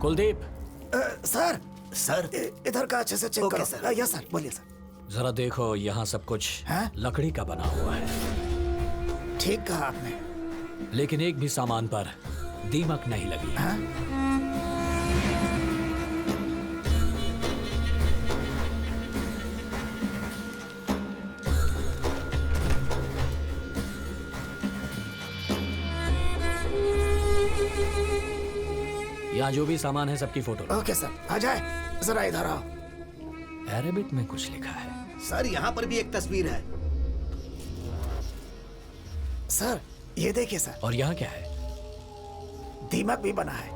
Kuldeep. Sir sir इधर का अच्छे से चेक करो सर। यस सर, बोलिए सर। जरा देखो, यहाँ सब कुछ लकड़ी का बना हुआ है। ठीक कहा आपने, लेकिन एक भी सामान पर दीमक नहीं लगी। यहाँ जो भी सामान है सबकी फोटो लो। Okay sir. आ जाए, जरा इधर आओ। अरेबिक में कुछ लिखा है। सर यहाँ पर भी एक तस्वीर है। सर ये देखिए सर। और यहाँ क्या है? दीमक भी बना है।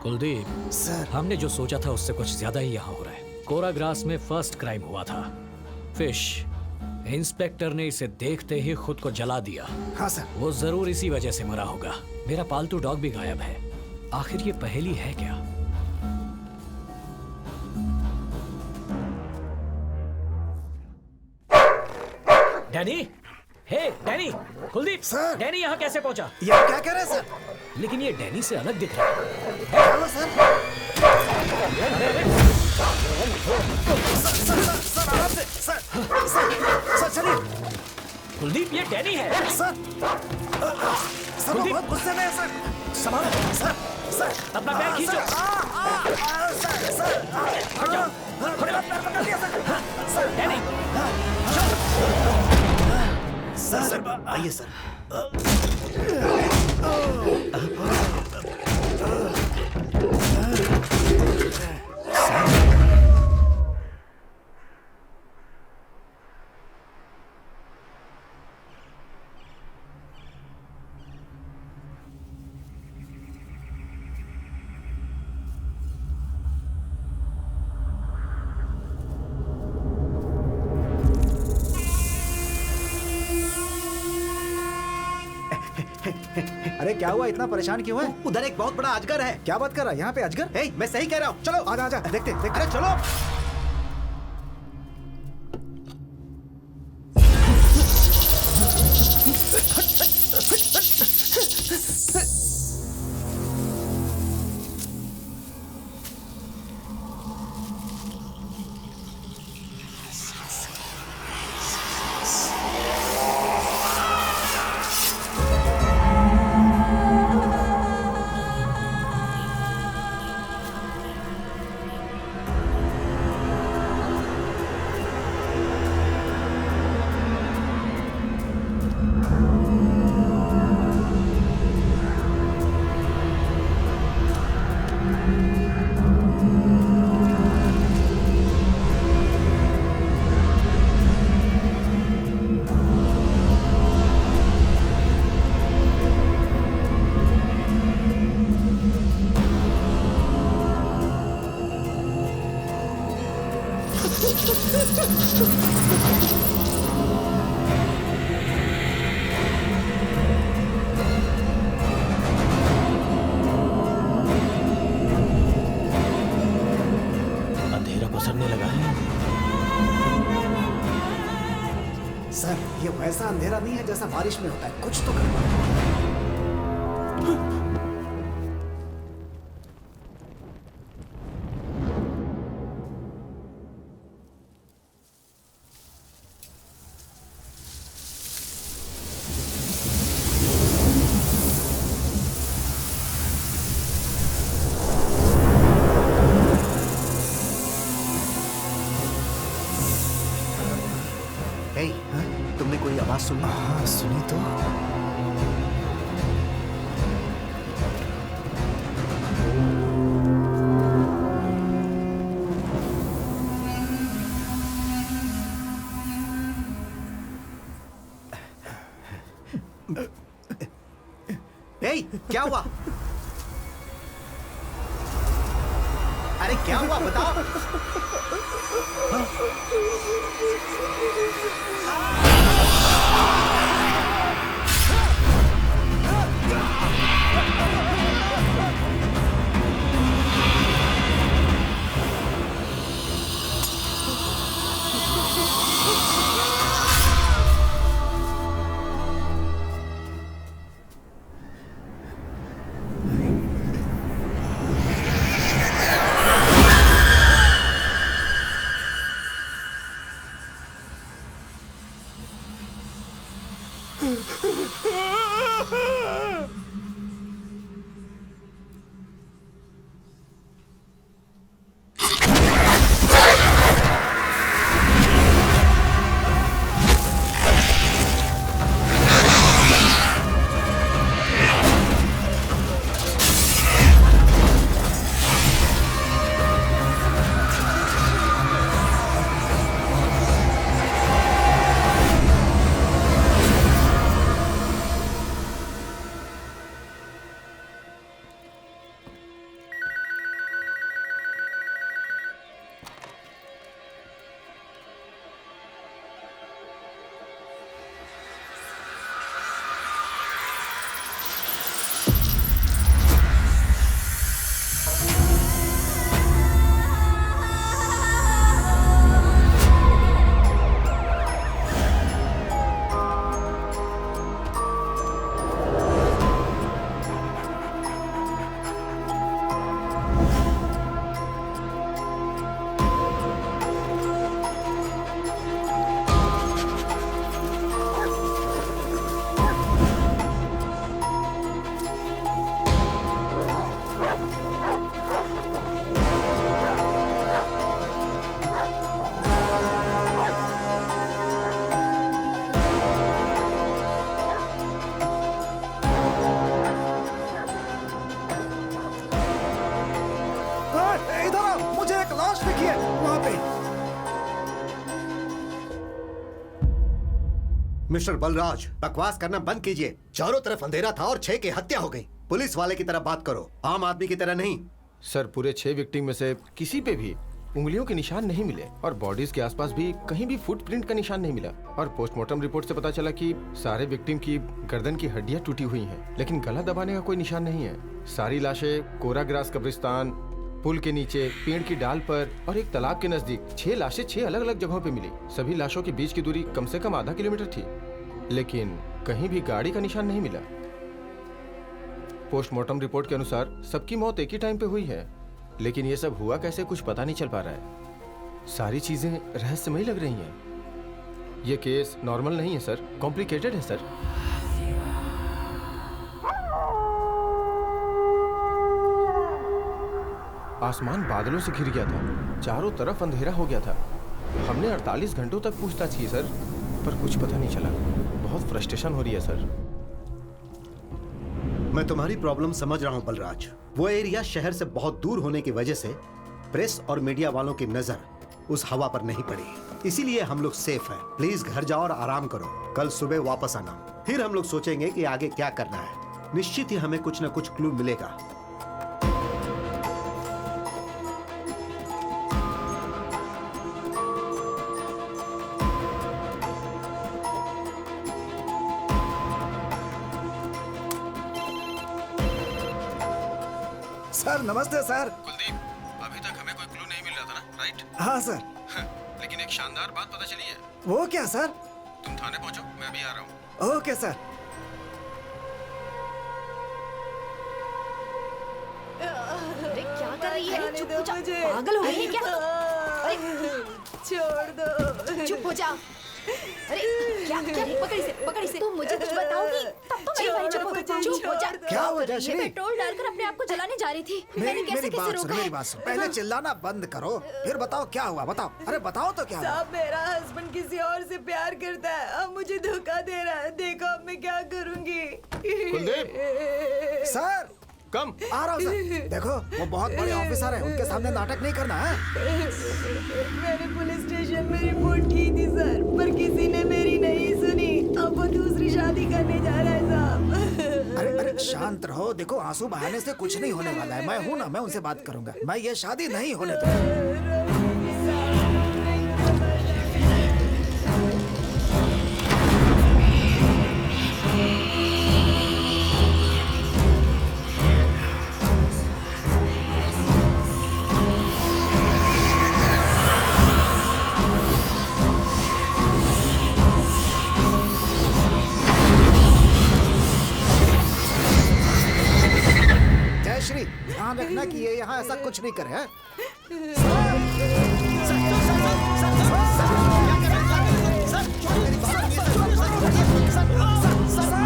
कुलदीप सर, हमने जो सोचा था उससे कुछ ज्यादा ही यहाँ हो रहा है। कोराग्रास में फर्स्ट क्राइम हुआ था। फिश इंस्पेक्टर ने इसे देखते ही खुद को जला दिया। हाँ सर। वो जरूर इसी वजह से मरा होगा। मेरा पालतू डॉग भी गायब है। आखिर ये पहेली है क्या? डैनी, हे डैनी, कुलदीप सर। डैनी यहाँ कैसे पहुंचा? ये क्या कह रहे हैं सर? लेकिन ये डैनी से अलग दिख रहा है। Hello sir. सर आराम से। सर चलिए। कुलदीप ये डैनी है। सर वो बहुत गुस्से में है सर। संभालो। सर अपना पैर खींचो। सर हट जाओ। मेरा पैर पकड़ लिया सर। डैनी सर आइए सर। अरे क्या हुआ, इतना परेशान क्यों है? उधर एक बहुत बड़ा अजगर है। क्या बात कर रहा है? यहाँ पे अजगर? हे, मैं सही कह रहा हूँ। चलो आजा आजा, देखते देखते। अरे चलो। अंधेरा पसरने लगा है। सर ये वैसा अंधेरा नहीं है जैसा बारिश में होता है। कुछ तो करना है। हे, तुमने कोई आवाज सुनी? हाँ सुनी तो। हे, क्या हुआ? अरे क्या हुआ बताओ। इधर आओ, मुझे एक लाश दिखी है वहां पे। मिस्टर बलराज, बकवास करना बंद कीजिए। चारों तरफ अंधेरा था और 6 की हत्या हो गई। पुलिस वाले की तरह बात करो, आम आदमी की तरह नहीं। सर, पूरे 6 विक्टिम में से किसी पे भी उंगलियों के निशान नहीं मिले और बॉडीज के आसपास भी कहीं भी फुटप्रिंट का निशान नहीं मिला। और पोस्टमार्टम रिपोर्ट से पता चला कि सारे विक्टिम की गर्दन की हड्डियां टूटी हुई हैं, लेकिन गला दबाने का कोई निशान नहीं है। सारी लाशें कोराग्रास कब्रिस्तान, पुल के नीचे, पेड़ की डाल पर और एक तालाब के नजदीक 6 लाशें 6 अलग अलग जगहों पे मिली। सभी लाशों के बीच की दूरी कम से कम आधा किलोमीटर थी, लेकिन कहीं भी गाड़ी का निशान नहीं मिला। पोस्टमार्टम रिपोर्ट के अनुसार सबकी मौत एक ही टाइम पे हुई है, लेकिन ये सब हुआ कैसे कुछ पता नहीं चल पा रहा है। सारी चीजें रहस्यमयी लग रही हैं। ये केस नॉर्मल नहीं है सर, कॉम्प्लिकेटेड है सर। आसमान बादलों से घिर गया था, चारों तरफ अंधेरा हो गया था। हमने 48 घंटों तक पूछताछ की सर, पर कुछ पता नहीं चला। बहुत फ्रस्ट्रेशन हो रही है सर। मैं तुम्हारी प्रॉब्लम समझ रहा हूं बलराज। वो एरिया शहर से बहुत दूर होने की वजह से प्रेस और मीडिया वालों की नजर उस हवा पर नहीं पड़ी, इसीलिए हम लोग सेफ हैं। प्लीज घर जाओ और आराम करो, कल सुबह वापस आना, फिर हम लोग सोचेंगे कि आगे क्या करना है। निश्चित ही हमें कुछ न कुछ क्लू मिलेगा। सर नमस्ते सर। कुलदीप, अभी तक हमें कोई क्लू नहीं मिल रहा था ना, राइट? हाँ सर। लेकिन एक शानदार बात पता चली है। वो क्या सर? तुम थाने पहुंचो, मैं भी आ रहा हूँ। Okay sir. अरे क्या कर रही है? चुप हो जा। पागल हो गई है क्या? अरे छोड़ दो। चुप हो जा। अरे क्या क्या पकड़ इसे। तुम मुझे कुछ बताओगी तब तो मेरी वाली चुप हो जा। क्या हुआ ये जयश्री? पेट्रोल डालकर अपने आप को जलाने जा रही थी। मैंने कैसे मेरी कैसे बात सुन, रोका मेरी है? बात सुन। पहले चिल्लाना बंद करो, फिर बताओ क्या हुआ। बताओ, अरे बताओ तो क्या हुआ। साहब, मेरा हस्बैंड किसी और से प्यार करता है, अब मुझे धोखा दे रहा है। देखो अब मैं क्या करूंगी। कुलदीप, सर कम। आ रहा हूँ सर। देखो वो बहुत बड़े ऑफिसर हैं, उनके सामने नाटक नहीं करना है। मैंने पुलिस स्टेशन में रिपोर्ट की थी सर, पर किसी ने मेरी नहीं सुनी। अब वो दूसरी शादी करने जा रहा है साहब। अरे अरे शांत रहो। देखो आंसू बहाने से कुछ नहीं होने वाला है। मैं हूँ ना, मैं उनसे बात करूंगा। मैं ये शादी नहीं होने दूंगा। जयश्री, ध्यान रखना कि ये यहाँ ऐसा कुछ नहीं करे। सर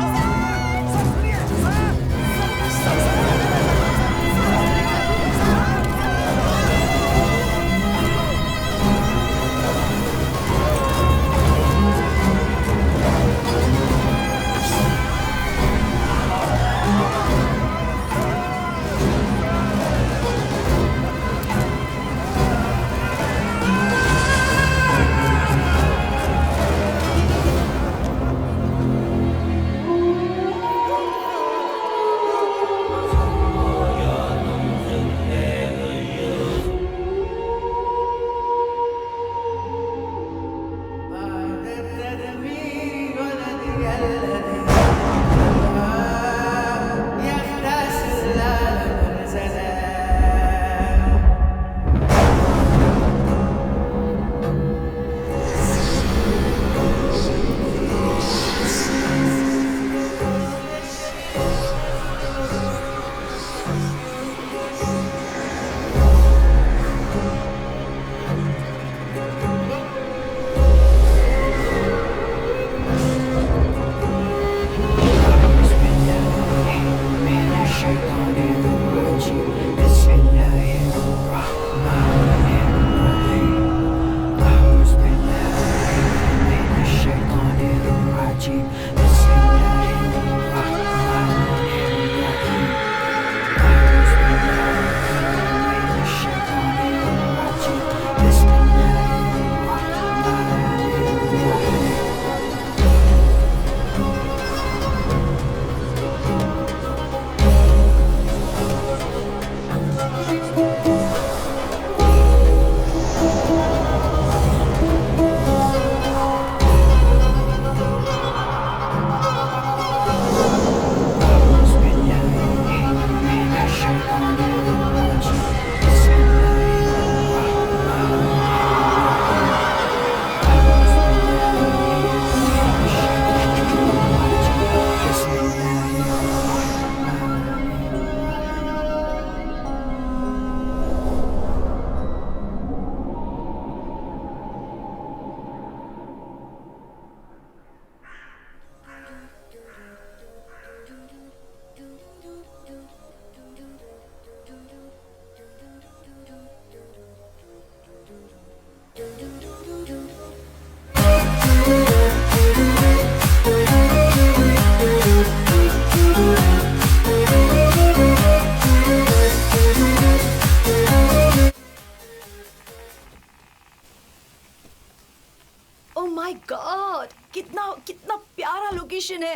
स्टेशन है।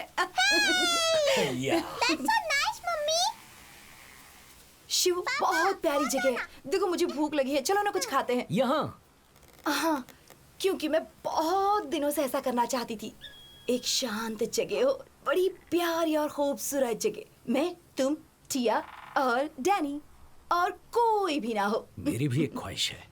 या नाइस मम्मी। शिव बहुत प्यारी जगह है। देखो मुझे भूख लगी है, चलो ना कुछ खाते हैं। यहाँ हाँ, क्योंकि मैं बहुत दिनों से ऐसा करना चाहती थी। एक शांत जगह हो, बड़ी प्यारी और खूबसूरत जगह। मैं, तुम, टिया और डैनी, और कोई भी ना हो। मेरी भी एक ख्वाहिश है,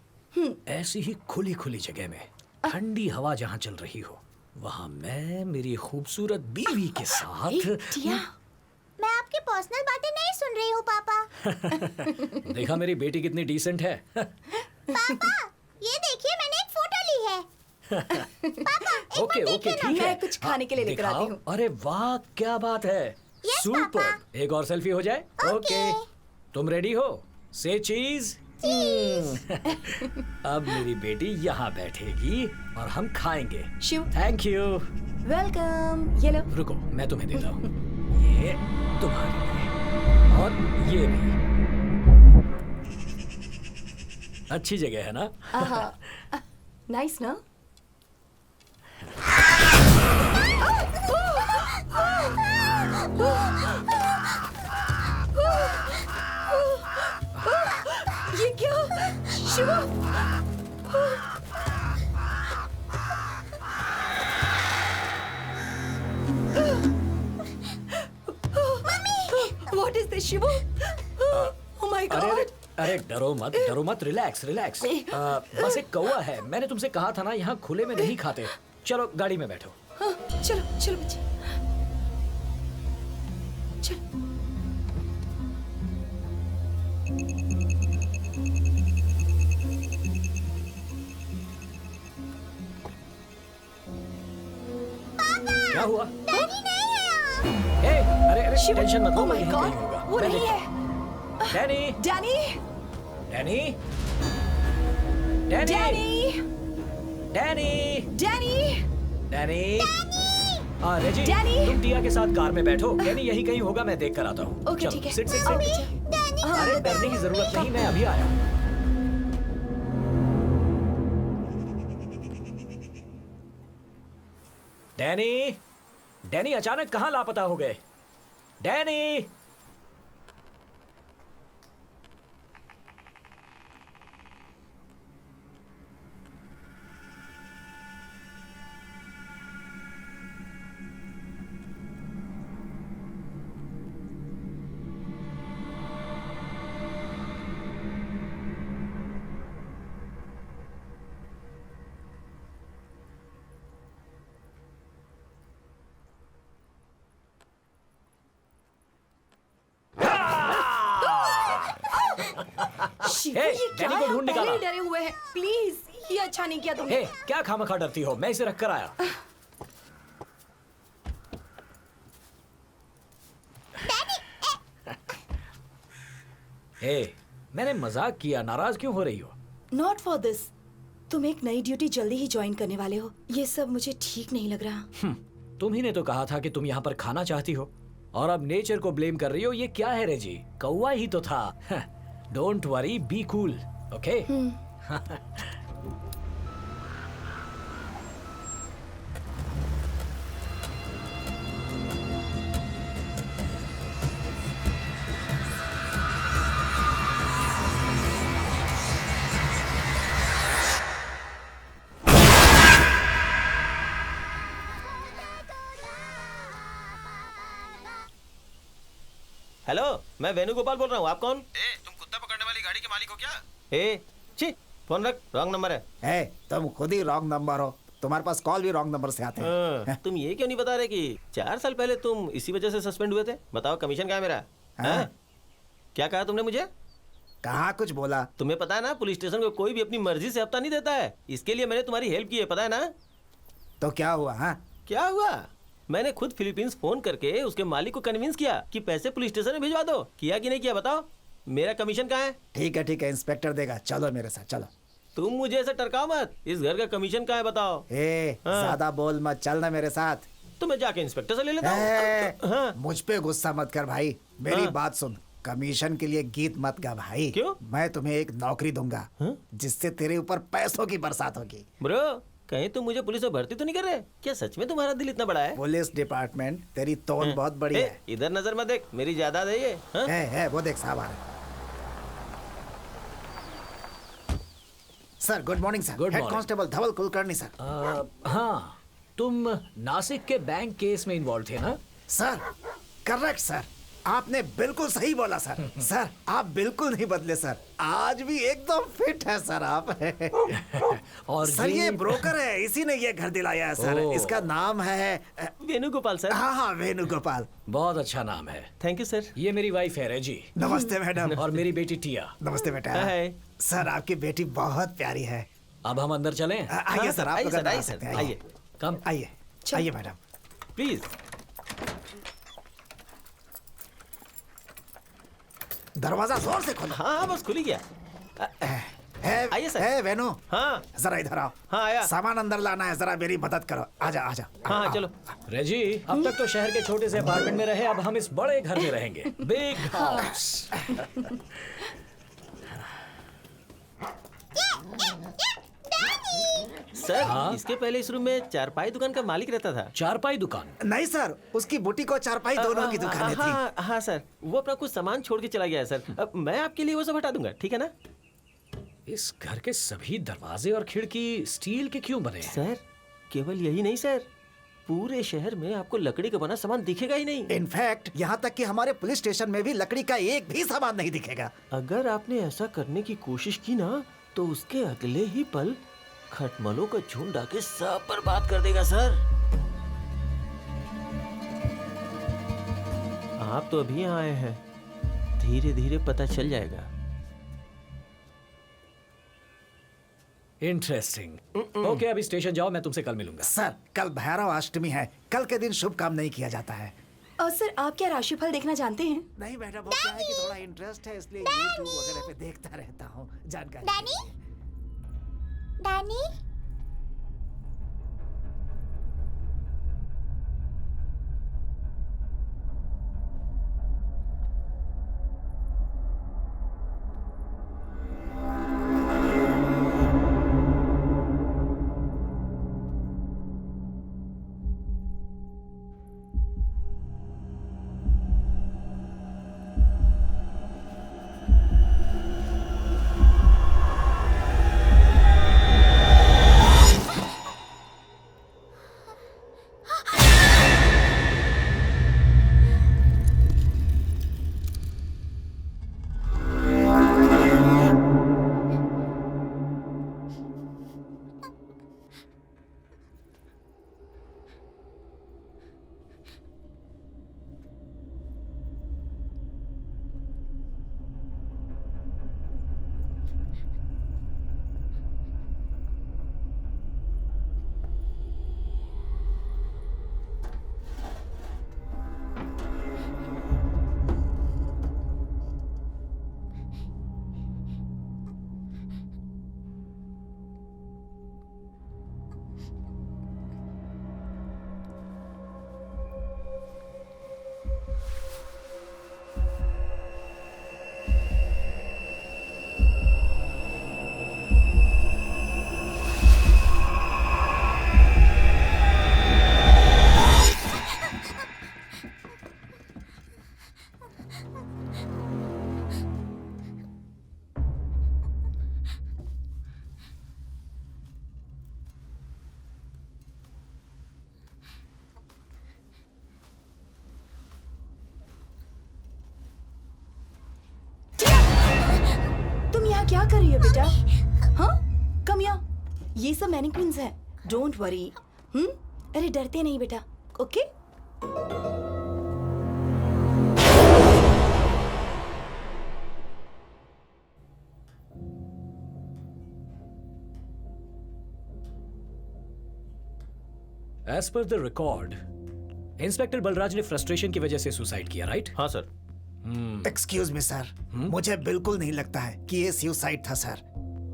ऐसी ही खुली खुली जगह में ठंडी हवा जहाँ चल रही हो, वहाँ मैं मेरी खूबसूरत बीवी के ए, साथ। टिया, मैं आपकी पर्सनल बातें नहीं सुन रही हूँ पापा। देखा मेरी बेटी कितनी डिसेंट है। पापा ये देखिए मैंने एक फोटो ली है। पापा एक ओके बार ओके देखिए ना। ठीक है। मैं कुछ खाने के लिए लेकर आती दिखाओ। हूँ। अरे वाह क्या बात है। Yes, super. पापा। एक और सेल्फी हो जाए। ओके तुम रेडी हो? से चीज। अब मेरी बेटी यहाँ बैठेगी और हम खाएंगे। Shiv, thank you. वेलकम। ये लो। रुको मैं तुम्हें देता हूँ, ये तुम्हारे लिए और ये भी। अच्छी जगह है ना? नाइस ना? ये क्या? Shiv, what is this Shiv? Oh my अरे अरे गॉड। अरे डरो मत, रिलैक्स रिलैक्स। बस एक कौवा है, मैंने तुमसे कहा था ना यहाँ खुले में नहीं खाते। चलो गाड़ी में बैठो। हाँ, चलो चलो बच्चे, चलो। क्या हुआ? डैडी नहीं है। ए, अरे अरे शिव, टेंशन मत लो, oh मैं my यहीं God, कहीं होगा। वो मैं नहीं देखता है। हूँ। Danny Danny, Danny Danny Danny, Danny Danny, Danny. हाँ रेजी, डैनी। तुम टिया के साथ कार में बैठो। डैनी यहीं कहीं होगा, मैं देख कर आता हूँ। ओके चलो, ठीक है। सिट सिट आओ सिट। बच्चे। अरे डरने की जरूरत नहीं, मैं अभी आया। डैनी डैनी अचानक कहाँ लापता हो गए? डैनी शिव, हे, ये क्या डैनी को है? ढूंढ हम पहले निकाला। ही डरे हुए हैं। प्लीज, ये अच्छा नहीं किया तुमने। हे क्या खामखा डरती हो? मैं इसे रख कर आया। हे मैंने मजाक किया, नाराज क्यों हो रही हो? Not for this. तुम एक नई ड्यूटी जल्दी ही ज्वाइन करने वाले हो, ये सब मुझे ठीक नहीं लग रहा। तुम ही ने तो कहा था कि तुम यहाँ पर खाना चाहती हो, और अब नेचर को ब्लेम कर रही हो। ये क्या है रेजी? कौवा ही तो था। Don't worry, be cool, okay? Hello, मैं वेणुगोपाल बोल रहा हूँ। आप कौन? तुम कुत्ता पकड़ने वाली गाड़ी के मालिक हो क्या? छी, फोन रख, रॉन्ग नंबर है। ए, तुम खुद ही रॉन्ग नंबर हो। तुम्हारे पास कॉल भी रॉन्ग नंबर से आते हैं। तुम ये क्यों नहीं बता रहे कि 4 साल पहले तुम इसी वजह से सस्पेंड हुए थे? बताओ कमीशन क्या है मेरा? हाँ? हैं? क्या कहा तुमने मुझे? कहाँ कुछ बोला? तुम्हें पता है ना, पुलिस स्टेशन को कोई भी अपनी मर्जी से हफ्ता नहीं देता है। इसके लिए मैंने तुम्हारी हेल्प की है, पता है ना? तो क्या हुआ? हाँ, क्या हुआ? मैंने खुद फिलीपींस फोन करके उसके मालिक को कन्विंस किया कि पैसे पुलिस स्टेशन में भिजवा दो। किया कि नहीं किया बताओ? मेरा कमीशन कहाँ है? ठीक है, इंस्पेक्टर देगा। चलो मेरे साथ चलो। तुम मुझे ऐसे टरकाओ मत। इस घर का कमीशन कहाँ है बताओ? हाँ। ज्यादा बोल मत, चलना मेरे साथ। तो मैं जाके इंस्पेक्टर से ले लेता ए, हूँ। हाँ। मुझ पे गुस्सा मत कर भाई, मेरी हाँ। बात सुन। कमीशन के लिए गीत मत गा भाई। क्यों? मैं तुम्हें एक नौकरी दूंगा हाँ? जिससे तेरे ऊपर पैसों की बरसात होगी। ब्रो, कहीं तुम मुझे पुलिस में भर्ती तो नहीं कर रहे? क्या सच में तुम्हारा दिल इतना बड़ा है? पुलिस डिपार्टमेंट, तेरी तोन बहुत बड़ी ए, है। इधर नजर मत देख, मेरी जायदाद है ये। हाँ? है वो देख साहब आ रहे। Sir good morning sir. Good head morning. Constable Dhaval Kulkarni sir. हाँ, तुम नासिक के बैंक केस में इन्वॉल्व थे ना? सर करेक्ट सर, आपने बिल्कुल सही बोला सर। सर आप बिल्कुल नहीं बदले सर, आज भी एकदम फिट है सर आप। और सर ये ब्रोकर है, इसी ने ये घर दिलाया है सर। ओह। इसका नाम है वेणुगोपाल सर। हाँ वेणुगोपाल। बहुत अच्छा नाम है। Thank you sir. ये मेरी वाइफ है रेजी, नमस्ते मैडम। और मेरी बेटी टिया। नमस्ते बेटा। हाय। सर आपकी बेटी बहुत प्यारी है। अब हम अंदर चलें? आइए सर, आप आइए लोग सर, अंदर आ आइए सकते सर, हैं। आइए कम। आइए आइए मैडम। प्लीज। दरवाजा जोर से खोलो। हाँ हाँ, बस खुल ही गया। है आइए सर। है वेनु, हाँ जरा इधर आओ। हाँ, आया। सामान अंदर लाना है, जरा मेरी मदद करो। आजा आजा। हाँ चलो। रेजी, अब तक तो शहर के छोटे से अपार्टमेंट में रहे, अब हम इस बड़े घर में रहेंगे। Big house. सर इसके पहले इस रूम में चारपाई दुकान का मालिक रहता था। चारपाई दुकान? नहीं सर, उसकी बुटीक और चारपाई दोनों की दुकानें थी। हाँ हाँ सर, वो अपना कुछ सामान छोड़ के चला गया है सर। अब मैं आपके लिए वो सब हटा दूंगा, ठीक है ना? इस घर के सभी दरवाजे और खिड़की स्टील के क्यों बने हैं? सर केवल यही नहीं सर, पूरे शहर में आपको लकड़ी का बना सामान दिखेगा ही नहीं। इनफैक्ट यहाँ तक कि हमारे पुलिस स्टेशन में भी लकड़ी का एक भी सामान नहीं दिखेगा। अगर आपने ऐसा करने की कोशिश की ना, तो उसके अगले ही पल खटमलों का झुंड आके सब बर्बाद कर देगा सर। आप तो अभी यहाँ आए हैं, धीरे धीरे पता चल जाएगा। इंटरेस्टिंग। ओके, अभी स्टेशन जाओ, मैं तुमसे कल मिलूंगा। सर कल भैरव अष्टमी है, कल के दिन शुभ काम नहीं किया जाता है। और सर आप क्या राशिफल देखना जानते हैं? नहीं मैडम, वो क्या है कि थोड़ा इंटरेस्ट है, इसलिए यूट्यूब वगैरह पे देखता रहता हूँ जानकारी। डैनी? डैनी? तुम यहाँ क्या कर रही हो बेटा? हाँ कम यहाँ, ये सब मैनिक्विन्स हैं, डोंट वरी। अरे डरते नहीं बेटा, okay? As per the record, inspector Balraj ने फ्रस्ट्रेशन की वजह से सुसाइड किया, राइट? हाँ सर। एक्सक्यूज मी सर, मुझे बिल्कुल नहीं लगता है कि ये सुसाइड था सर।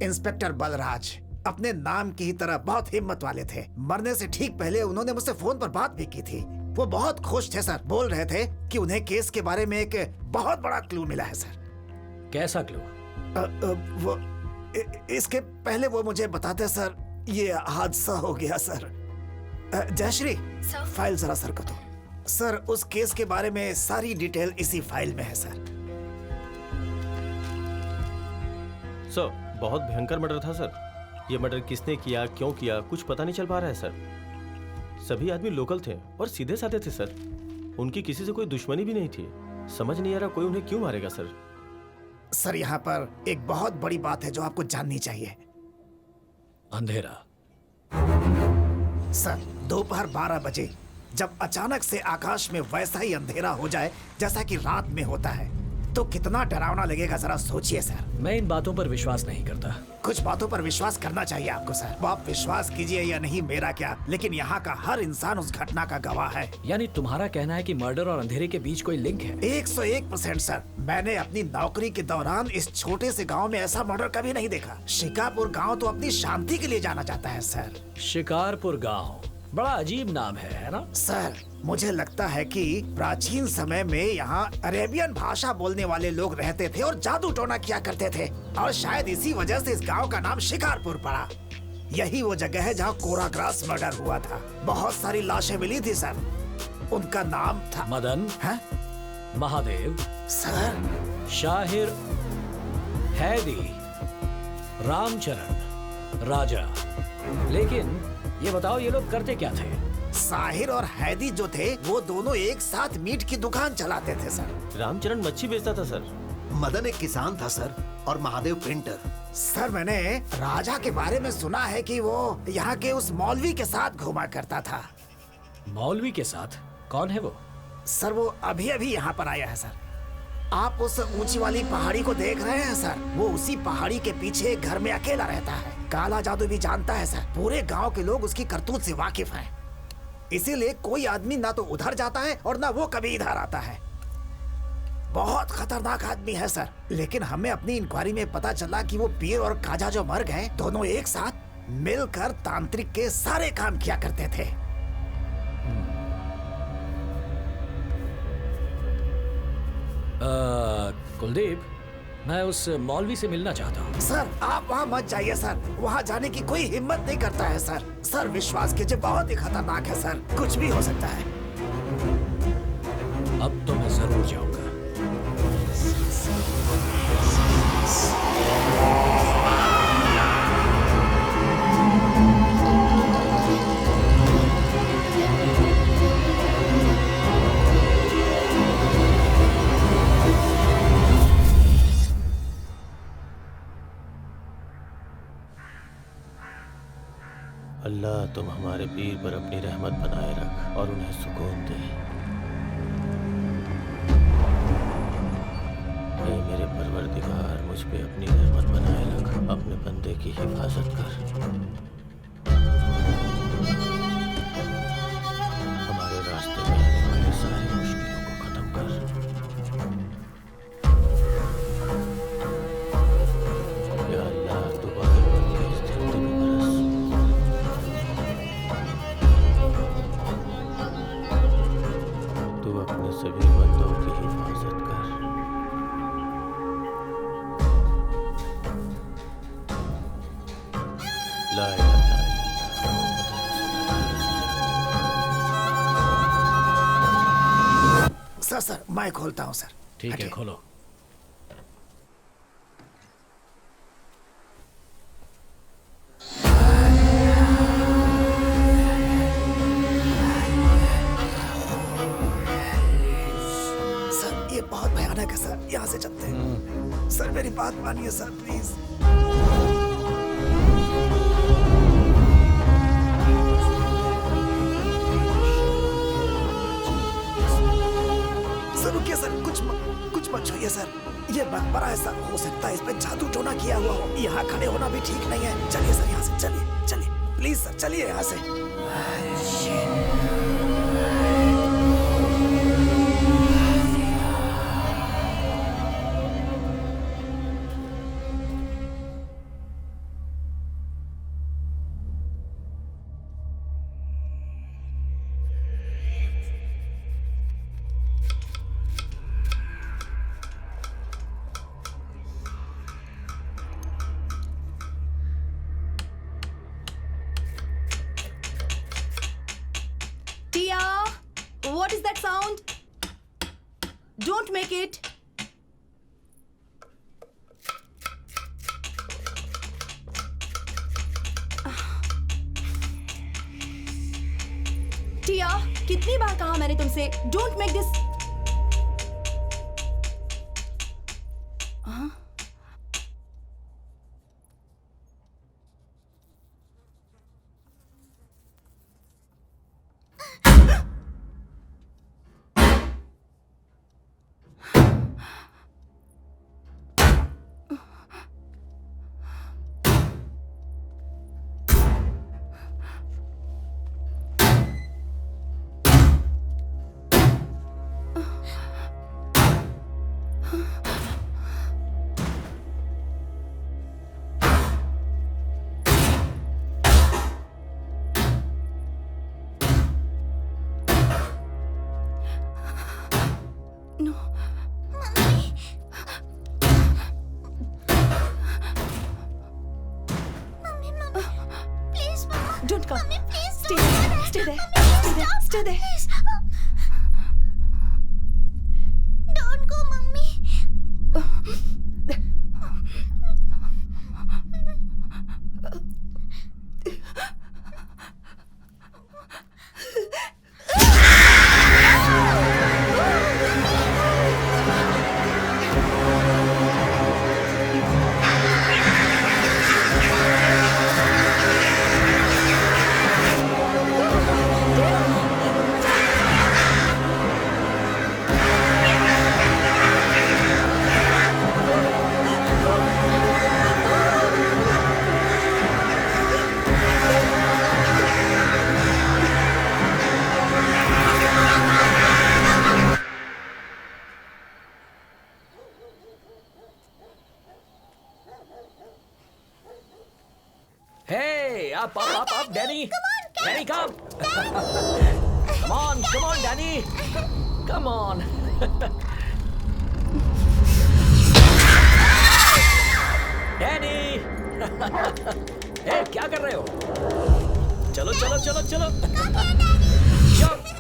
इंस्पेक्टर बलराज अपने नाम की ही तरह बहुत हिम्मत वाले थे। मरने से ठीक पहले उन्होंने मुझसे फोन पर बात भी की थी। वो बहुत खुश थे सर, बोल रहे थे कि उन्हें केस के बारे में एक बहुत बड़ा क्लू मिला है सर। कैसा क्लू? वो इसके पहले वो मुझे बताते सर ये हादसा हो गया सर। जयश्री, फाइल जरा सर को दो। सर, उस केस के बारे में सारी डिटेल इसी फाइल में है सर। सर, बहुत भयंकर मर्डर था सर। ये मर्डर किसने किया, क्यों किया, कुछ पता नहीं चल पा रहा है सर। सभी आदमी लोकल थे और सीधे साधे थे सर। उनकी किसी से कोई दुश्मनी भी नहीं थी। समझ नहीं आ रहा कोई उन्हें क्यों मारेगा सर। सर, यहाँ पर एक बहुत बड़ी बात है जो आपको जाननी चाहिए। अंधेरा। सर, दोपहर 12 बजे जब अचानक से आकाश में वैसा ही अंधेरा हो जाए जैसा कि रात में होता है, तो कितना डरावना लगेगा जरा सोचिए सर। मैं इन बातों पर विश्वास नहीं करता। कुछ बातों पर विश्वास करना चाहिए आपको सर। वो आप विश्वास कीजिए या नहीं, मेरा क्या, लेकिन यहाँ का हर इंसान उस घटना का गवाह है। यानी तुम्हारा कहना है कि मर्डर और अंधेरे के बीच कोई लिंक है? 101% सर। मैंने अपनी नौकरी के दौरान इस छोटे से गांव में ऐसा मर्डर कभी नहीं देखा। शिकारपुर गांव तो अपनी शांति के लिए जाना जाता है सर। शिकारपुर गांव, बड़ा अजीब नाम है ना? सर, मुझे लगता है कि प्राचीन समय में यहाँ अरेबियन भाषा बोलने वाले लोग रहते थे और जादू टोना किया करते थे, और शायद इसी वजह से इस गांव का नाम शिकारपुर पड़ा। यही वो जगह है जहाँ कोराग्रास मर्डर हुआ था। बहुत सारी लाशें मिली थी सर। उनका नाम था मदन, है? महादेव, सर, शाहिर, हैदी, रामचरण, राजा। लेकिन ये बताओ, ये लोग करते क्या थे? साहिर और हैदी जो थे वो दोनों एक साथ मीट की दुकान चलाते थे सर। रामचरण मच्छी बेचता था सर। मदन एक किसान था सर, और महादेव पेंटर। सर, मैंने राजा के बारे में सुना है कि वो यहाँ के उस मौलवी के साथ घूमा करता था। मौलवी के साथ? कौन है वो? सर, वो अभी अभी यहाँ पर आया है सर। आप उस ऊंची वाली पहाड़ी को देख रहे हैं सर? वो उसी पहाड़ी के पीछे एक घर में अकेला रहता है। काला जादू भी जानता है सर। पूरे गांव के लोग उसकी करतूत से वाकिफ हैं। इसीलिए कोई आदमी ना तो उधर जाता है और ना वो कभी इधर आता है। बहुत खतरनाक आदमी है सर। लेकिन हमें अपनी इंक्वायरी में पता चला कि वो पीर और काजा जो मर गए, दोनों एक साथ मिलकर तांत्रिक के सारे काम किया करते थे। कुलदीप, मैं उस मौलवी से मिलना चाहता हूँ। सर, आप वहाँ मत जाइए सर। वहाँ जाने की कोई हिम्मत नहीं करता है सर। सर, विश्वास कीजिए, बहुत ही खतरनाक है सर। कुछ भी हो सकता है। अब तो मैं जरूर जाऊंगा। अल्लाह, तुम हमारे पीर पर अपनी रहमत बनाए रख और उन्हें सुकून दे। ऐ मेरे परवरदिगार, मुझ पे अपनी रहमत बनाए रख, अपने बंदे की हिफाजत कर। हमारे रास्ते में आने वाली सारी मुश्किलों को खत्म कर। या अल्लाह, तू बाहर बंदे इस धरती पे बरस। तू अपने सभी बंदों की हिफाजत कर। ला इलाहा इल्लल्लाह मुहम्मद रसूलुल्लाह। सर, मैं खोलता हूँ सर। ठीक है, हटिए। खोलो। सर, ये बहुत भयानक है सर। यहाँ से चलते हैं। सर, मेरी बात मानिए सर, प्लीज। सर, रुकिए सर। कुछ मत छूइए सर। ये मकबरा ऐसा हो सकता है, इस पे जादू टोना किया हुआ हो। यहाँ खड़े होना भी ठीक नहीं है। चलिए सर, यहाँ से चलिए प्लीज सर, चलिए यहाँ से। Don't make it. टिया, कितनी बार कहा मैंने तुमसे, don't make this. Don't come. Mommy, please stay there. Stay there. Stay there. Stay there. Don't go, mummy. Hey, up, Danny. Danny, come. Come on, Danny. Come on. Danny. Hey, क्या कर रहे हो? चलो.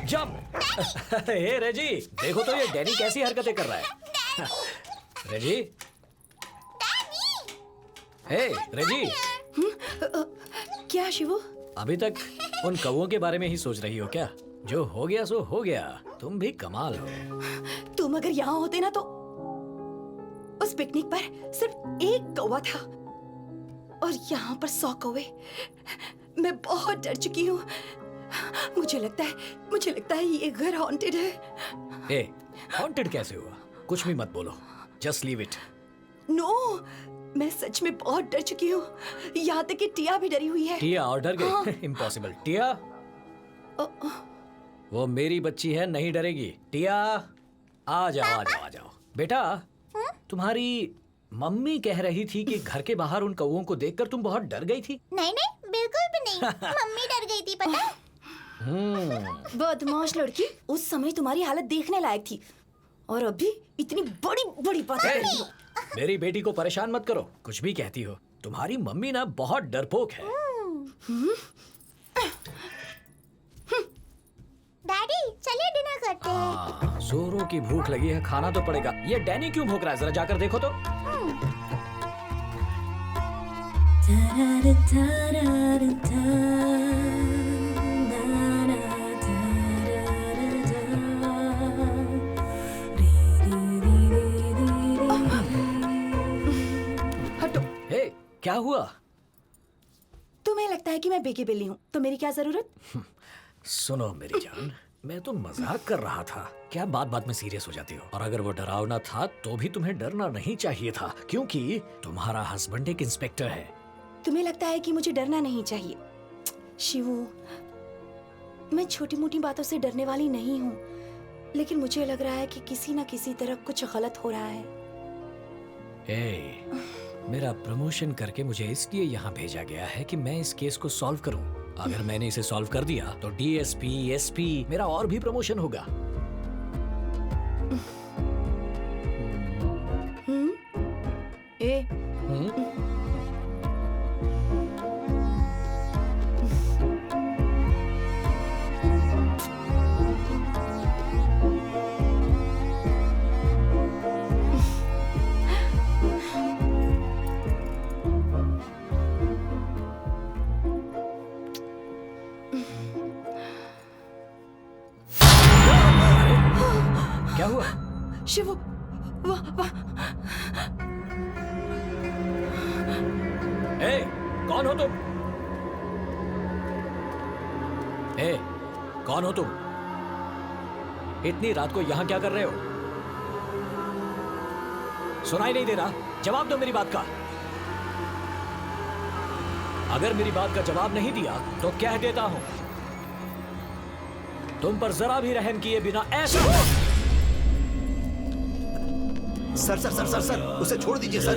Jump. हे रेजी, देखो तो ये Danny कैसी हरकतें कर रहा है. रेजी. हे रेजी. क्या शिवू? अभी तक उन कौवों के बारे में ही सोच रही हो क्या? जो हो गया सो हो गया. तुम भी कमाल हो. तुम अगर यहाँ होते ना तो उस पिकनिक पर सिर्फ एक कौवा था और यहाँ पर 100 कौवे. मैं बहुत डर चुकी हूँ. मुझे लगता है ये घर हॉन्टेड है. ए, हॉन्टेड कैसे हुआ? कुछ भी मत बोलो. Just leave it. नो, मैं सच में बहुत डर चुकी हूँ. यहाँ तक कि टिया भी डरी हुई है. टिया और डर गई? इम्पॉसिबल. टिया, वो मेरी बच्ची है, नहीं डरेगी. टिया, आ जाओ. बेटा, तुम्हारी मम्मी कह रही थी कि घर के बाहर उन कौवों को देखकर तुम बहुत डर गई थी. नहीं, बिल्कुल भी नहीं. मम्मी डर गई थी, पता है? बदमाश लड़की. उस समय तुम्हारी हालत देखने लायक थी और अभी इतनी बड़ी बात कर रही हो. मेरी बेटी को परेशान मत करो. कुछ भी कहती हो. तुम्हारी मम्मी ना बहुत डरपोक है. डैडी, चलिए डिनर करते हैं. जोरों की भूख लगी है, खाना तो पड़ेगा. ये डैनी क्यों भूख रहा है? जरा जाकर देखो तो. हटो. हे, क्या हुआ? तुम्हें लगता है कि मैं बेकी बिल्ली हूँ तो मेरी क्या जरूरत? सुनो मेरी जान, मैं तो मजाक कर रहा था. क्या बात में सीरियस हो जाती हो? और अगर वो डरावना था तो भी तुम्हें डरना नहीं चाहिए था, क्योंकि तुम्हारा हस्बैंड एक इंस्पेक्टर है. तुम्हें लगता है कि मुझे डरना नहीं चाहिए? शिवू, मैं छोटी मोटी बातों से डरने वाली नहीं हूँ, लेकिन मुझे लग रहा है कि किसी न किसी तरह कुछ गलत हो रहा है. मेरा प्रमोशन करके मुझे इसलिए यहाँ भेजा गया है कि मैं इस केस को सॉल्व करूँ. अगर मैंने इसे सॉल्व कर दिया तो डीएसपी, एसपी, मेरा और भी प्रमोशन होगा. शिवू वाह वाह। ए, कौन हो तुम? ए, कौन हो तुम? इतनी रात को यहां क्या कर रहे हो? सुनाई नहीं दे रहा? जवाब दो मेरी बात का। अगर मेरी बात का जवाब नहीं दिया तो कह देता हूं तुम पर जरा भी रहम किए बिना ऐसा। Sir sir sir sir sir उसे छोड़ दीजिए सर।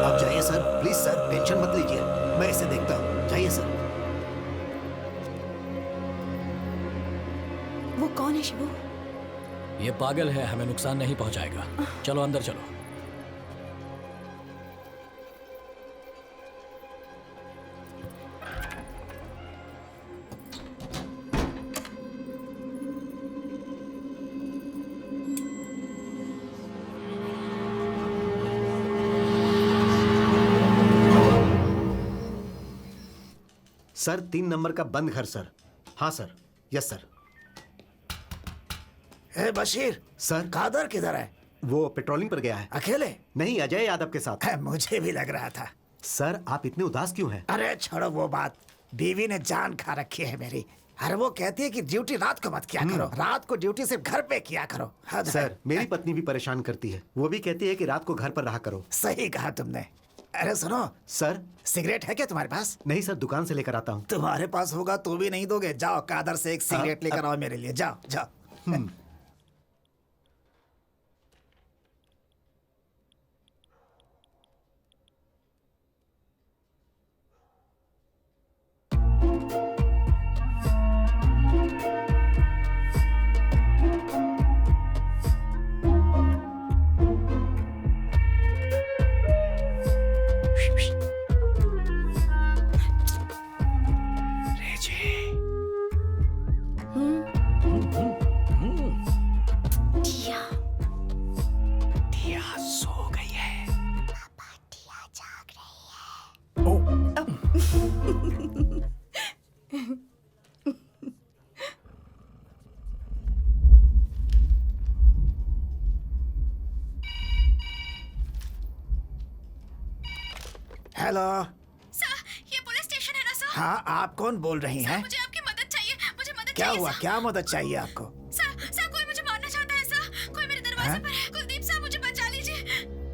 आप जाइए सर, प्लीज सर, टेंशन मत लीजिए, मैं इसे देखता हूँ। जाइए सर। वो कौन है शिवू? ये पागल है, हमें नुकसान नहीं पहुंचाएगा। चलो अंदर चलो। सर 3 नंबर का बंद घर सर। हाँ सर, यस सर। ए बशीर, सर कादर किधर है? वो पेट्रोलिंग पर गया है। अकेले? नहीं, अजय यादव के साथ। मुझे भी लग रहा था। सर आप इतने उदास क्यों हैं? अरे छोड़ो वो बात, बीवी ने जान खा रखी है मेरी। अरे वो कहती है कि ड्यूटी रात को मत किया करो, रात को ड्यूटी सिर्फ घर पे किया करो। हद है। सर मेरी पत्नी भी परेशान करती है, वो भी कहती है कि रात को घर पर रहा करो। सही कहा तुमने। अरे सुनो सर। सिगरेट है क्या तुम्हारे पास? नहीं सर, दुकान से लेकर आता हूँ। तुम्हारे पास होगा तो भी नहीं दोगे? जाओ कादर से एक सिगरेट लेकर आओ मेरे लिए, जाओ जाओ। हेलो सर, ये पुलिस स्टेशन है ना सर? हाँ, आप कौन बोल रही हैं? मुझे आपकी मदद चाहिए, मुझे मदद क्या चाहिए हुआ? सर। क्या मदद चाहिए आपको? सर कोई मुझे मारना चाहता है सर, कोई मेरे दरवाजे पर है। कुलदीप सर मुझे बचा लीजिए।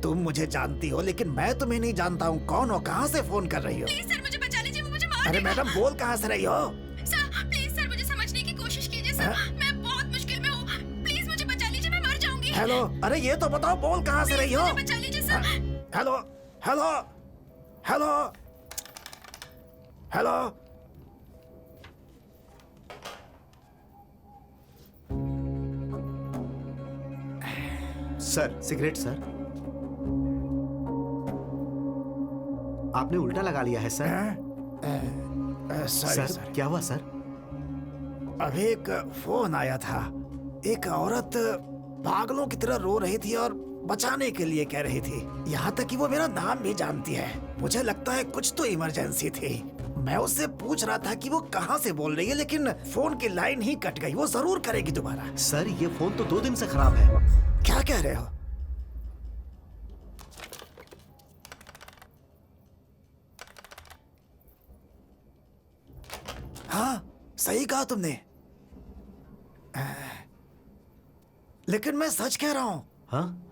तुम मुझे जानती हो लेकिन मैं तुम्हें नहीं जानता हूँ। कौन हो? कहाँ से फोन कर रही हो? प्लीज सर मुझे बचा लीजिए, वो मुझे मार अरे देगा। मैडम, बोल कहाँ से रही हो? सर प्लीज सर मुझे समझने की कोशिश कीजिए सर, मैं बहुत मुश्किल में हूँ। प्लीज मुझे बचा लीजिए, मैं मर जाऊंगी। हेलो, अरे ये तो बताओ, बोल कहाँ से रही हो? मुझे बचा लीजिए sir. Hello hello hello hello. Sir cigarette sir. आपने उल्टा लगा लिया है सर। सॉरी सर क्या हुआ सर? अभी एक फोन आया था। एक औरत पागलों की तरह रो रही थी और बचाने के लिए कह रही थी। यहाँ तक कि वो मेरा नाम भी जानती है। मुझे लगता है कुछ तो इमरजेंसी थी। मैं उससे पूछ रहा था कि वो कहाँ से बोल रही है, लेकिन फोन की लाइन ही कट गई। वो जरूर करेगी दोबारा। सर ये फोन तो 2 दिन से खराब है। क्या कह रहे हो? हाँ, सही कहा तुमने। लेकिन मैं सच कह रहा हूं। हाँ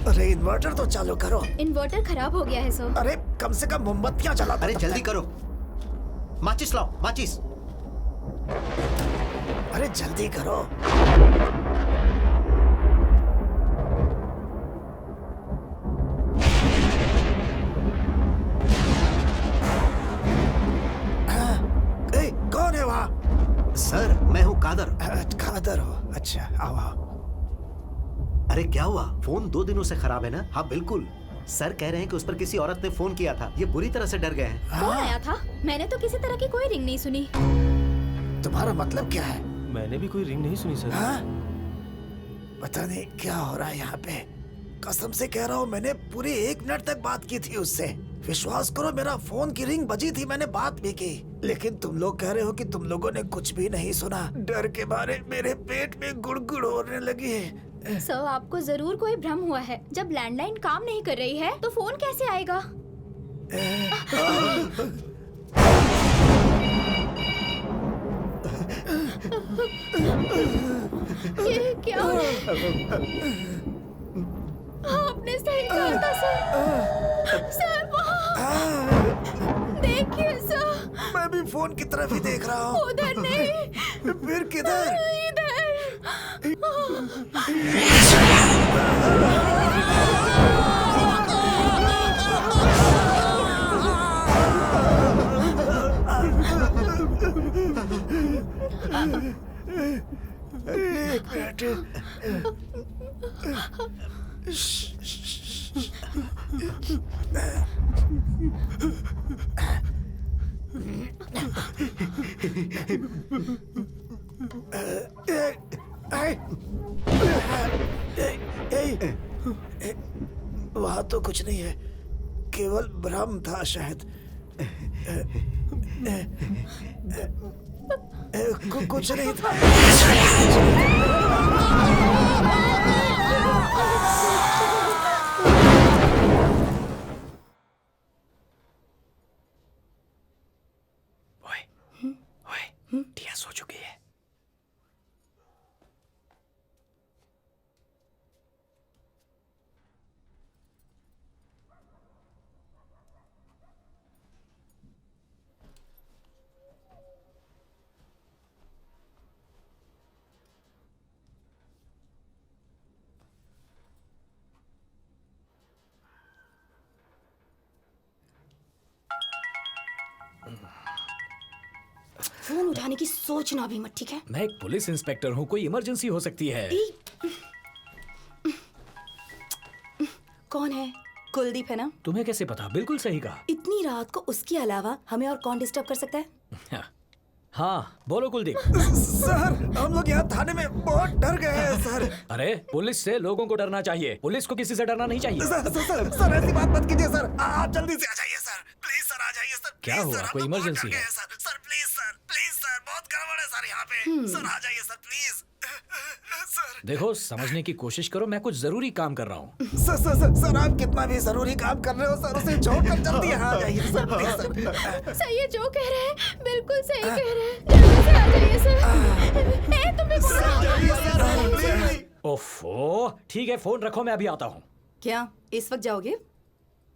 अरे इन्वर्टर तो चालू करो। इन्वर्टर खराब हो गया है सर। अरे कम से कम मोमबत्तियां जला दो। अरे जल्दी करो, माचिस लाओ, माचिस। अरे जल्दी करो। सर, मैं हूँ कादर। कादर हो? अच्छा, आओ आओ। अरे क्या हुआ? फोन 2 दिनों से खराब है ना? हाँ बिल्कुल। सर कह रहे हैं कि उस पर किसी औरत ने फोन किया था। ये बुरी तरह से डर गए हैं। कौन आया था? मैंने तो किसी तरह की कोई रिंग नहीं सुनी। तुम्हारा मतलब क्या है? मैंने भी कोई रिंग नहीं सुनी सर। हाँ? पता नहीं क्या हो रहा है यहाँ पे। कसम से कह रहा हूँ, मैंने पूरे 1 मिनट तक बात की थी उससे। विश्वास करो, मेरा फोन की रिंग बजी थी, मैंने बात भी की। लेकिन तुम लोग कह रहे हो कि तुम लोगों ने कुछ भी नहीं सुना। डर के मारे मेरे पेट में गुड़गुड़ होने लगी है। सर, आपको जरूर कोई भ्रम हुआ है। जब लैंडलाइन काम नहीं कर रही है तो फोन कैसे आएगा? ये क्या? आपने सही कहा था सर। सर वहाँ देखिए सर। मैं भी फोन की तरफ ही देख रहा हूँ। उधर नहीं। फिर किधर? इधर। एक मिनट। वहाँ तो कुछ नहीं है, केवल भ्रम था शायद। कुछ नहीं था। ओए, टिया सो चुकी है। फोन उठाने की सोचना भी मत, ठीक है? मैं एक पुलिस इंस्पेक्टर हूँ, कोई इमरजेंसी हो सकती है। कौन है? कुलदीप है ना? तुम्हें कैसे पता? बिल्कुल सही कहा। इतनी रात को उसके अलावा हमें और कौन डिस्टर्ब कर सकता है? हाँ, बोलो कुलदीप। सर, हम लोग यहाँ थाने में बहुत डर गए हैं सर। अरे, पुलिस से लोगों को डरना चाहिए, पुलिस को किसी से डरना नहीं चाहिए। सर ऐसी बात मत कीजिए सर। आप जल्दी से आ जाइए सर, प्लीज सर, आ जाइए सर। क्या हुआ? कोई इमरजेंसी है? सर प्लीज सर, बहुत गड़बड़ है सर यहाँ पे। सर आ जाइए सर, प्लीज। सर देखो, समझने की कोशिश करो, मैं कुछ जरूरी काम कर रहा हूँ। सर आप कितना भी जरूरी काम कर रहे हो सर, उसे छोड़कर जल्दी यहाँ आ जाइए सर, प्लीज सर। सर, ये जो कह रहे हैं बिल्कुल सही कह रहे हैं। जल्दी से आ जाइए सर। ए, तुम भी बोलो। ओफो, ठीक है, फोन रखो, मैं अभी आता हूँ। क्या इस वक्त जाओगे?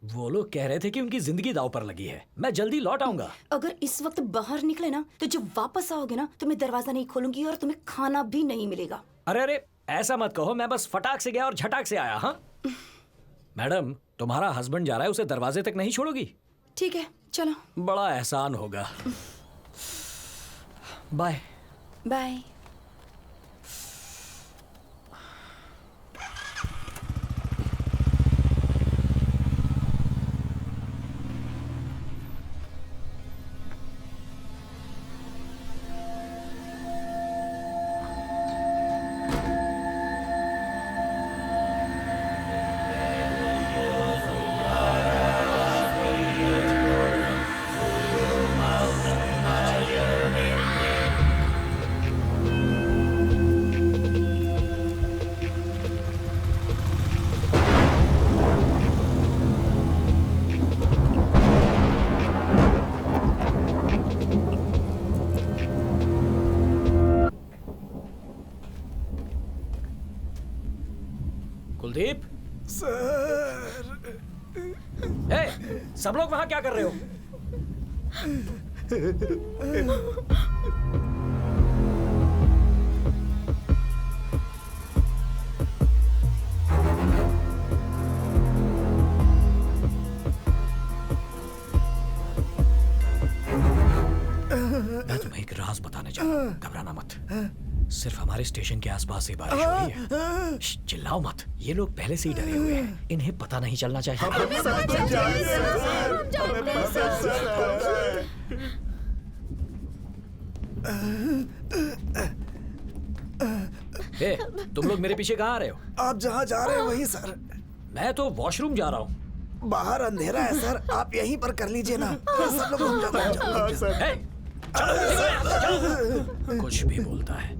वो लोग कह रहे थे कि उनकी जिंदगी दांव पर लगी है। मैं जल्दी लौट आऊंगा। अगर इस वक्त बाहर निकले ना, तो जब वापस आओगे ना, तो मैं दरवाजा नहीं खोलूंगी और तुम्हें खाना भी नहीं मिलेगा। अरे, ऐसा मत कहो, मैं बस फटाक से गया और झटाक से आया। हाँ मैडम, तुम्हारा हस्बैंड जा रहा है, उसे दरवाजे तक नहीं छोड़ोगी? ठीक है, चलो। बड़ा एहसान होगा। Bye bye. कुलदीप, सर सब लोग वहां क्या कर रहे हो? मैं तुम्हें एक राज बताने जा रहा हूं, घबराना मत। सिर्फ हमारे स्टेशन के आसपास ही बारिश हो रही है। चिल्लाओ मत, ये लोग पहले से ही डरे हुए हैं, इन्हें पता नहीं चलना चाहिए। ए, तुम लोग मेरे पीछे कहाँ आ रहे हो? आप जहाँ जा रहे हैं वहीं सर। मैं तो वॉशरूम जा रहा हूँ। बाहर अंधेरा है सर, आप यहीं पर कर लीजिए ना। सब लोग घूम जाते हैं। ए, चलो, निकलो यहाँ से, चलो। कुछ भी बोलता है।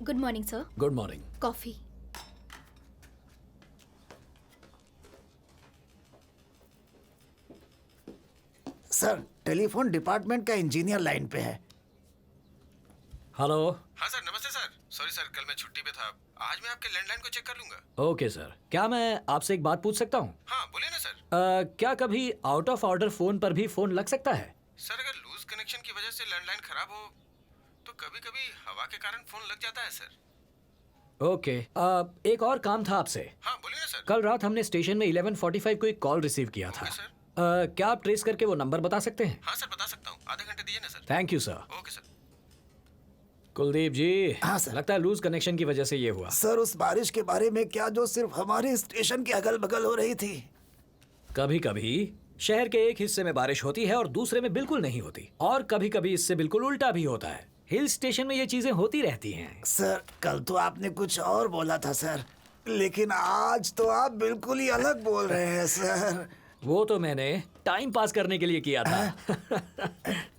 Good morning sir. Good morning. Coffee. Sir telephone department का इंजीनियर लाइन पे है। हेलो। हाँ सर, नमस्ते सर। सॉरी सर, कल मैं छुट्टी पे था। आज मैं आपके लैंडलाइन को चेक कर लूंगा। ओके सर, क्या मैं आपसे एक बात पूछ सकता हूँ? हाँ बोलिए ना सर। क्या कभी आउट ऑफ ऑर्डर फोन पर भी फोन लग सकता है? सर अगर लूज कनेक्शन की वजह से लैंडलाइन खराब हो तो कभी कभी हवा के कारण फोन लग जाता है सर। ओके। एक और काम था आपसे। हाँ बोलिए ना सर। कल रात हमने स्टेशन में 11:45 को एक कॉल रिसीव किया था। Okay sir. क्या आप ट्रेस करके वो नंबर बता सकते हैं? हाँ सर बता सकता हूँ, आधे घंटे दिए ना sir. Thank you sir. Okay sir. Kuldeep ji. हाँ, सर। लगता है लूज कनेक्शन की वजह से ये हुआ। सर उस बारिश के बारे में क्या जो सिर्फ हमारे स्टेशन के अगल बगल हो रही थी? कभी कभी शहर के एक हिस्से में बारिश होती है और दूसरे में बिल्कुल नहीं होती, और कभी कभी इससे बिल्कुल उल्टा भी होता है। हिल स्टेशन में ये चीजें होती रहती हैं। सर कल तो आपने कुछ और बोला था सर, लेकिन आज तो आप बिल्कुल ही अलग बोल रहे हैं सर। वो तो मैंने टाइम पास करने के लिए किया था।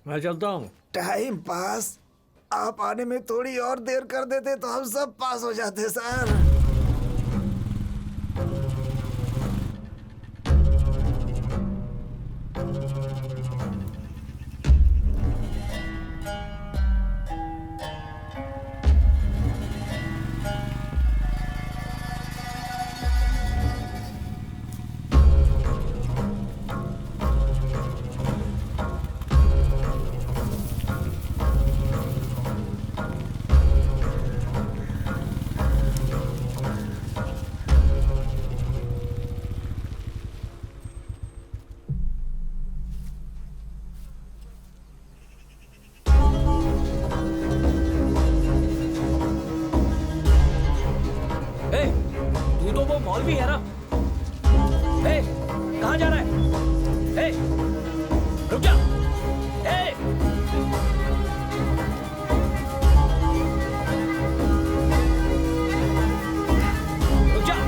मैं चलता हूँ। Time pass? आप आने में थोड़ी और देर कर देते तो हम सब पास हो जाते सर। ए, तू तो वो मौलवी है ना? ए, कहाँ जा रहा है? ए, रुक जा। ए, रुक जा।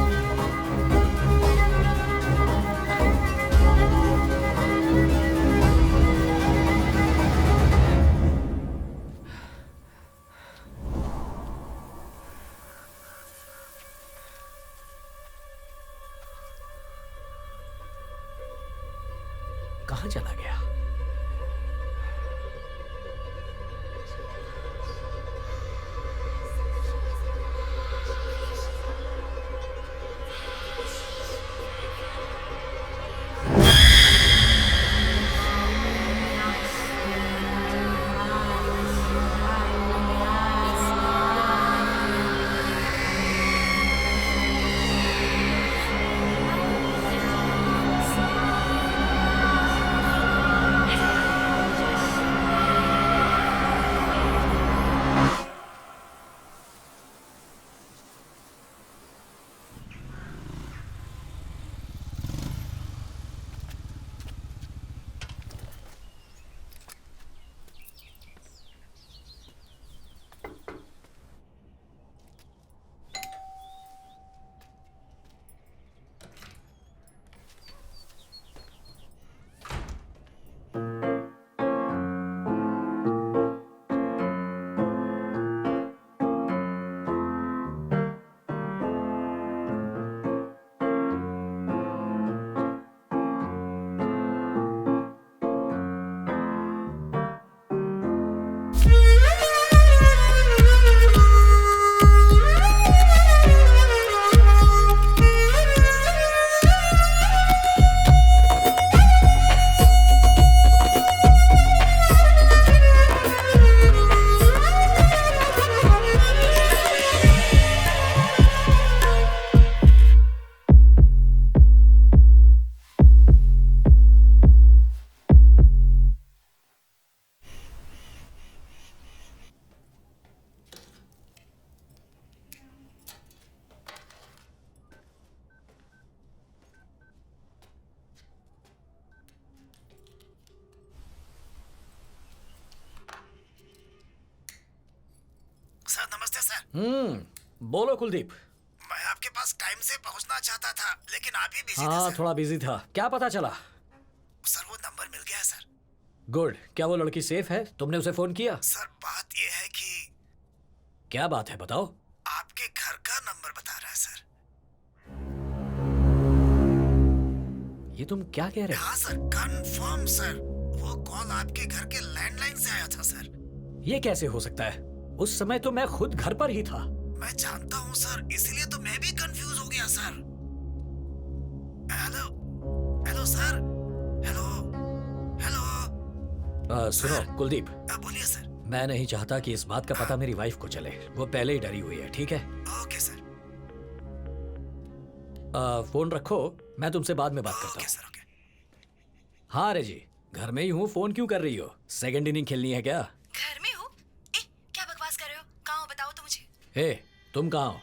कहाँ चला गया? सर नमस्ते सर। बोलो कुलदीप। मैं आपके पास टाइम से पहुंचना चाहता था, लेकिन आप ही बिजी थे हाँ, सर। थोड़ा बिजी था। क्या पता चला? सर वो नंबर मिल गया है सर। गुड। क्या वो लड़की सेफ है? तुमने उसे फोन किया? सर बात ये है कि क्या बात है, बताओ। आपके घर का नंबर बता रहा है सर। ये तुम क्या कह रहे हो? हाँ सर, कंफर्म सर। वो कॉल आपके घर के लैंडलाइन से आया था सर। ये कैसे हो सकता है? उस समय तो मैं खुद घर पर ही था। मैं जानता हूँ सर, इसलिए तो मैं भी कंफ्यूज हो गया sir. Hello hello sir, hello hello. सुनो कुलदीप, बोलिए सर। मैं नहीं चाहता कि इस बात का पता मेरी वाइफ को चले। वो पहले ही डरी हुई है, ठीक है? Okay sir. फोन रखो, मैं तुमसे बाद में बात करता ओके हूँ। Sir, okay. हाँ रेजी, घर में ही हूँ। फोन क्यों कर रही हो? सेकंड इनिंग खेलनी है क्या? घर में हो? क्या बकवास कर रहे हो? कहाँ हो बताओ तो मुझे। हे, तुम कहाँ हो?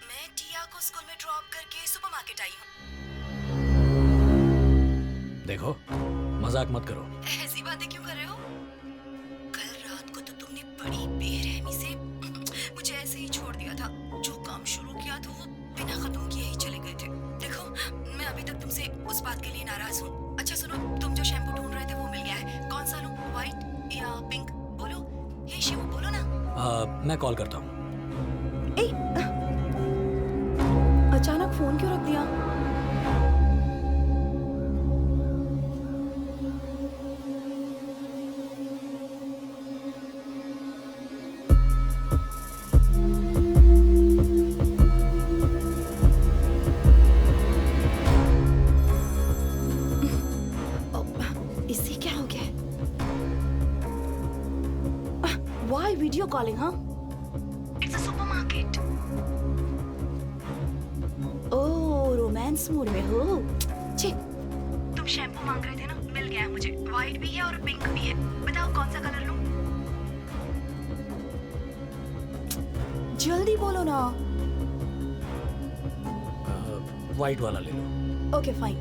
मैं टिया को स्कूल में ड्रॉप करके सुपरमार्केट आई हूँ। देखो, मजाक मत करो। ऐसी बातें क्यों कर रहे हो? कल रात को तो तुमने बड़ी बेरहमी से मुझे ऐसे ही छोड़ दिया था। जो काम शुरू किया था वो बिना खत्म किए ही चले गए थे। देखो, मैं अभी तक तुमसे उस बात के लिए नाराज हूँ। अच्छा सुनो, तुम जो शैम्पू ढूंढ रहे थे वो मिल गया है। कौन सा लूं? व्हाइट या पिंक? बोलो। हे शिव, बोलो ना। मैं कॉल करता हूँ। अचानक फोन क्यों रख दिया? इसी क्या हो गया? Why video calling, huh? It's a supermarket. Oh, romance mood में हो। छी, तुम शैम्पू मांग रहे थे ना, मिल गया है मुझे। व्हाइट भी है और पिंक भी है। बताओ कौन सा कलर लूं? जल्दी बोलो ना। व्हाइट वाला ले लो। Okay fine.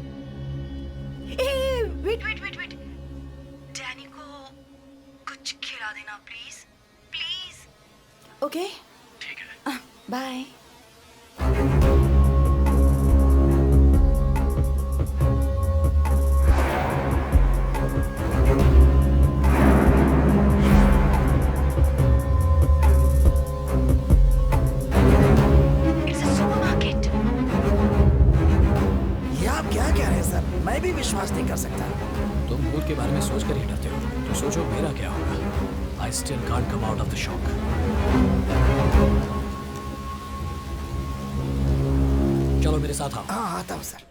Wait wait wait wait, Danny को कुछ खिला देना प्लीज, प्लीज। ओके ठीक है। बाय। ये आप क्या कह रहे हैं सर? मैं भी विश्वास नहीं कर सकता। तुम भूत के बारे में सोचकर ही डरते हो, तो सोचो मेरा क्या होगा। I still can't come out of the shock. चलो मेरे साथ आओ। हाँ, आता हूँ सर।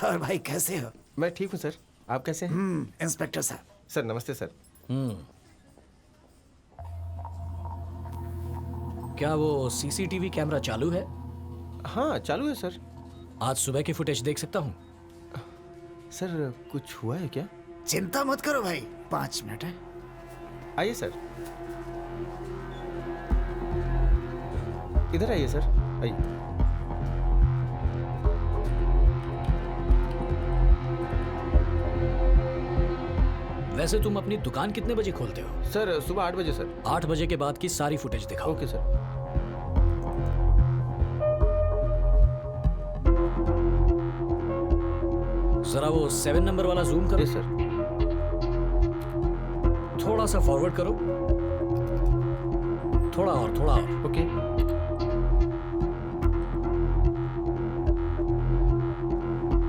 और भाई कैसे हो? मैं ठीक हूँ सर, आप कैसे हैं? इंस्पेक्टर साहब। सर नमस्ते सर। क्या वो सीसीटीवी कैमरा चालू है? हाँ चालू है सर। आज सुबह की फुटेज देख सकता हूँ? सर कुछ हुआ है क्या? चिंता मत करो भाई, 5 मिनट है। आइए सर, इधर आइए सर, आइए। वैसे तुम अपनी दुकान कितने बजे खोलते हो? सर सुबह 8 बजे सर। 8 बजे के बाद की सारी फुटेज दिखाओ। Okay sir. जरा वो 7 नंबर वाला जूम करो। Yes sir. थोड़ा सा फॉरवर्ड करो, थोड़ा और। ओके।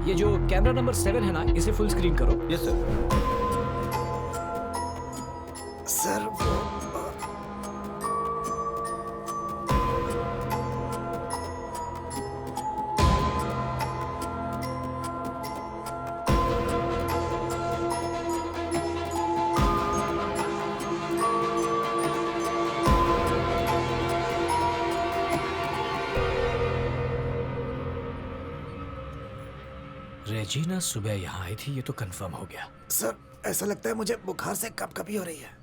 ये जो कैमरा नंबर 7 है ना, इसे फुल स्क्रीन करो। Yes sir. सर वो रेजिना सुबह यहाँ आई थी, ये तो कंफर्म हो गया। सर, ऐसा लगता है मुझे बुखार से कपकपी हो रही है।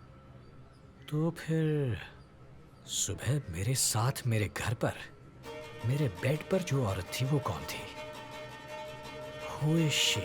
तो फिर सुबह मेरे साथ मेरे घर पर, मेरे बेड पर जो औरत थी वो कौन थी? Who is she?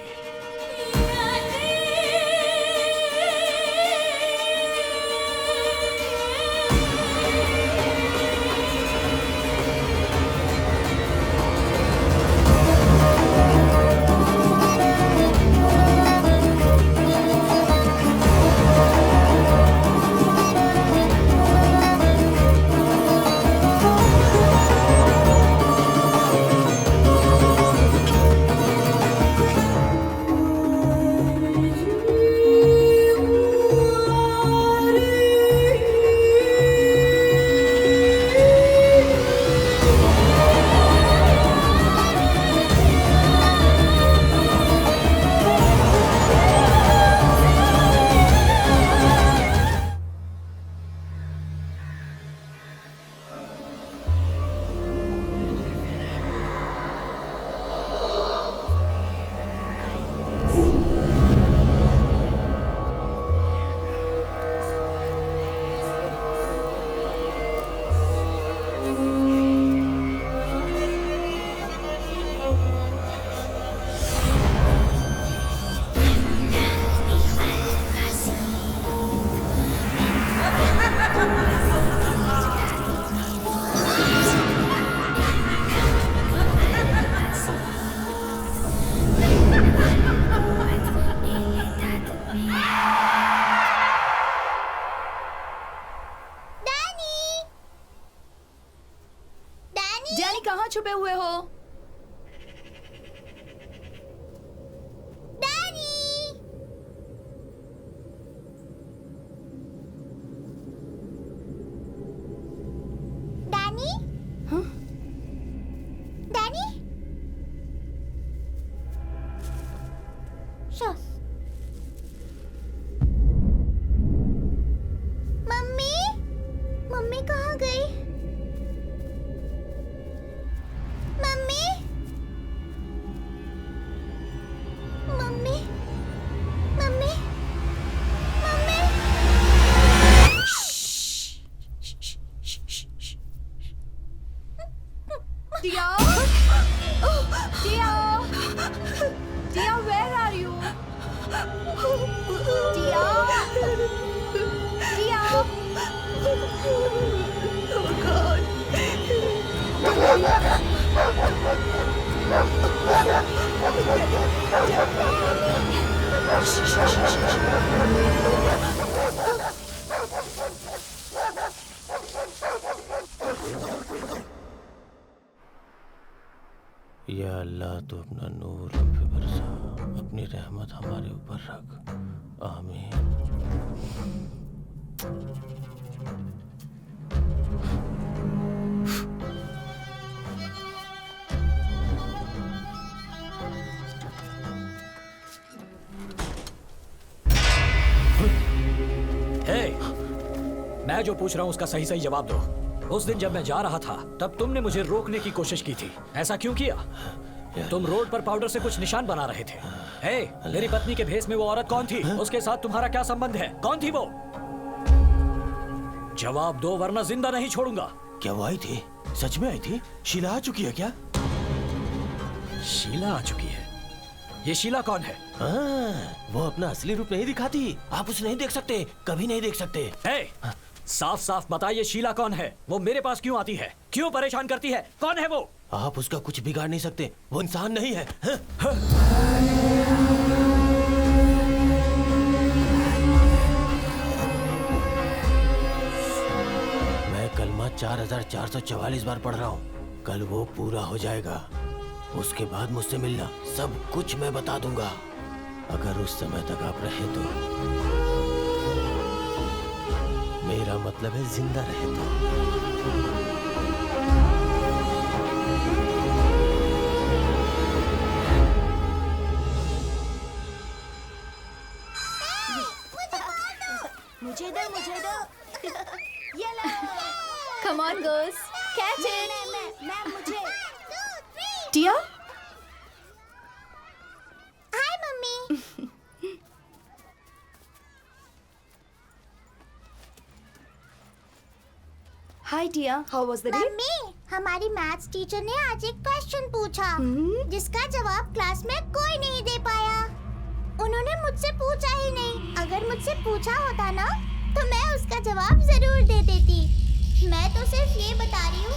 डैनी कहाँ छुपे हुए हो? डैनी? हाँ? डैनी? शो। मम्मी? मम्मी कहाँ गई? Mummy? Mummy? Mummy? Mummy? Tia? Tia? Tia, where are you? Tia? Tia? Oh God. या अल्लाह तो अपना नूर हम पे बरसा, अपनी रहमत हमारे ऊपर रख, आमीन। हे, मैं जो पूछ रहा हूँ उसका सही सही जवाब दो। उस दिन जब मैं जा रहा था तब तुमने मुझे रोकने की कोशिश की थी, ऐसा क्यों किया? तुम रोड पर पाउडर से कुछ निशान बना रहे थे। हे, मेरी पत्नी के भेष में वो औरत कौन थी? उसके साथ तुम्हारा क्या संबंध है? कौन थी वो? जवाब दो वरना जिंदा नहीं छोड़ूंगा। क्या वो आई थी? सच में आई थी? शीला आ चुकी है क्या? शीला आ चुकी है? ये शीला कौन है? वो अपना असली रूप नहीं दिखाती, आप उसे नहीं देख सकते, कभी नहीं देख सकते। हे, साफ साफ बताइए शीला कौन है? वो मेरे पास क्यों आती है? क्यों परेशान करती है? कौन है वो? आप उसका कुछ बिगाड़ नहीं सकते, वो इंसान नहीं है। मैं कलमा 4444 बार पढ़ रहा हूँ, कल वो पूरा हो जाएगा। उसके बाद मुझसे मिलना, सब कुछ मैं बता दूंगा। अगर उस समय तक आप रहे तो, मेरा मतलब है जिंदा रहे तो। मुझे दो। ये लो। Come on, girls. Catch it. मैं मुझे। Tia? Hi mummy. Hi Tia, how was the day? Mummy, हमारी मैथ्स टीचर ने आज एक क्वेश्चन पूछा जिसका जवाब क्लास में कोई नहीं दे पाया। उन्होंने मुझसे पूछा ही नहीं। अगर मुझसे पूछा होता ना तो मैं उसका जवाब जरूर दे देती। मैं तो सिर्फ ये बता रही हूँ।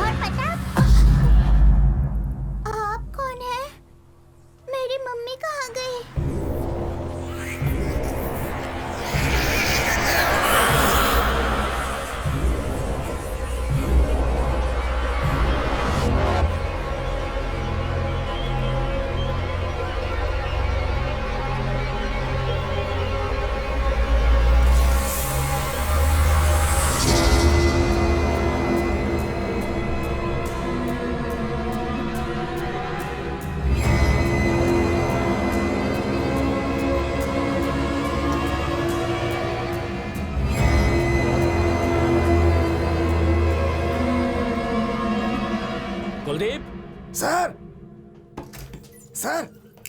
और पता आप कौन है? मेरी मम्मी कहाँ गई? कुलदीप, सर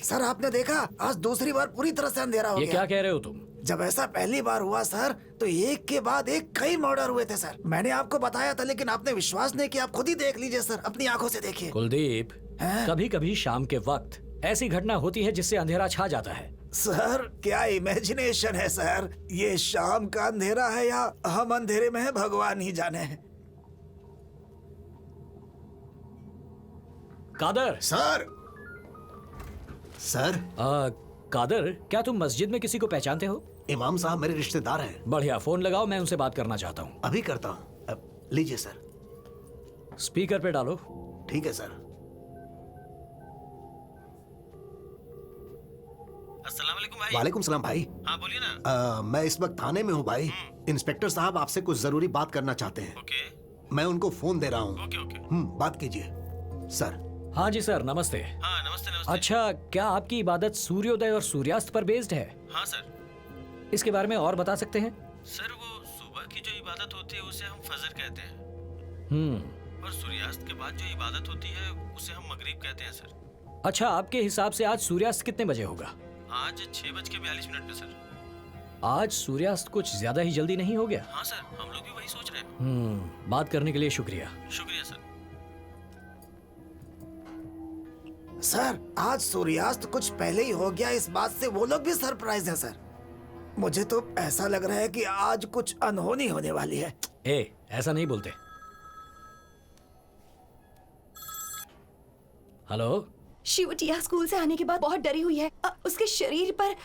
सर आपने देखा आज दूसरी बार पूरी तरह से अंधेरा हो ये गया। क्या कह रहे हो तुम? जब ऐसा पहली बार हुआ सर तो एक के बाद एक कई मर्डर हुए थे सर। मैंने आपको बताया था लेकिन आपने विश्वास नहीं किया। आप खुद ही देख लीजिए सर, अपनी आंखों से देखिए। कुलदीप, हैं? कभी कभी शाम के वक्त ऐसी घटना होती है जिससे अंधेरा छा जाता है। सर क्या इमेजिनेशन है सर। ये शाम का अंधेरा है या हम अंधेरे में है भगवान ही जाने। कादर, सर सर, कादर, क्या तुम मस्जिद में किसी को पहचानते हो? इमाम साहब मेरे रिश्तेदार हैं। बढ़िया, फोन लगाओ, मैं उनसे बात करना चाहता हूँ। अभी करता हूँ। लीजिए सर। स्पीकर पे डालो। ठीक है सर। अस्सलाम वालेकुम भाई। वालेकुम सलाम भाई। हाँ बोलिए ना। मैं इस वक्त थाने में हूँ भाई। इंस्पेक्टर साहब आपसे कुछ जरूरी बात करना चाहते हैं। ओके मैं उनको फोन दे रहा हूँ। Okay okay. बात कीजिए सर। हाँ जी सर, नमस्ते। हाँ नमस्ते नमस्ते। अच्छा, क्या आपकी इबादत सूर्योदय और सूर्यास्त पर बेस्ड है? हाँ सर। इसके बारे में और बता सकते हैं? सर वो सुबह की जो इबादत होती है उसे हम फजर कहते हैं। और सूर्यास्त के बाद जो इबादत होती है उसे हम मगरिब कहते हैं सर। अच्छा, आपके हिसाब से आज सूर्यास्त कितने बजे होगा? आज 6:42 पे सर। आज सूर्यास्त कुछ ज्यादा ही जल्दी नहीं हो गया? हाँ सर, हम लोग भी वही सोच रहे हैं। बात करने के लिए शुक्रिया। शुक्रिया सर। सर, आज सूर्यास्त कुछ पहले ही हो गया, इस बात से वो लोग भी सरप्राइज हैं सर। मुझे तो ऐसा लग रहा है कि आज कुछ अनहोनी होने वाली है। ऐसा नहीं बोलते। हेलो। शिव टिया स्कूल से आने के बाद बहुत डरी हुई है। उसके शरीर पर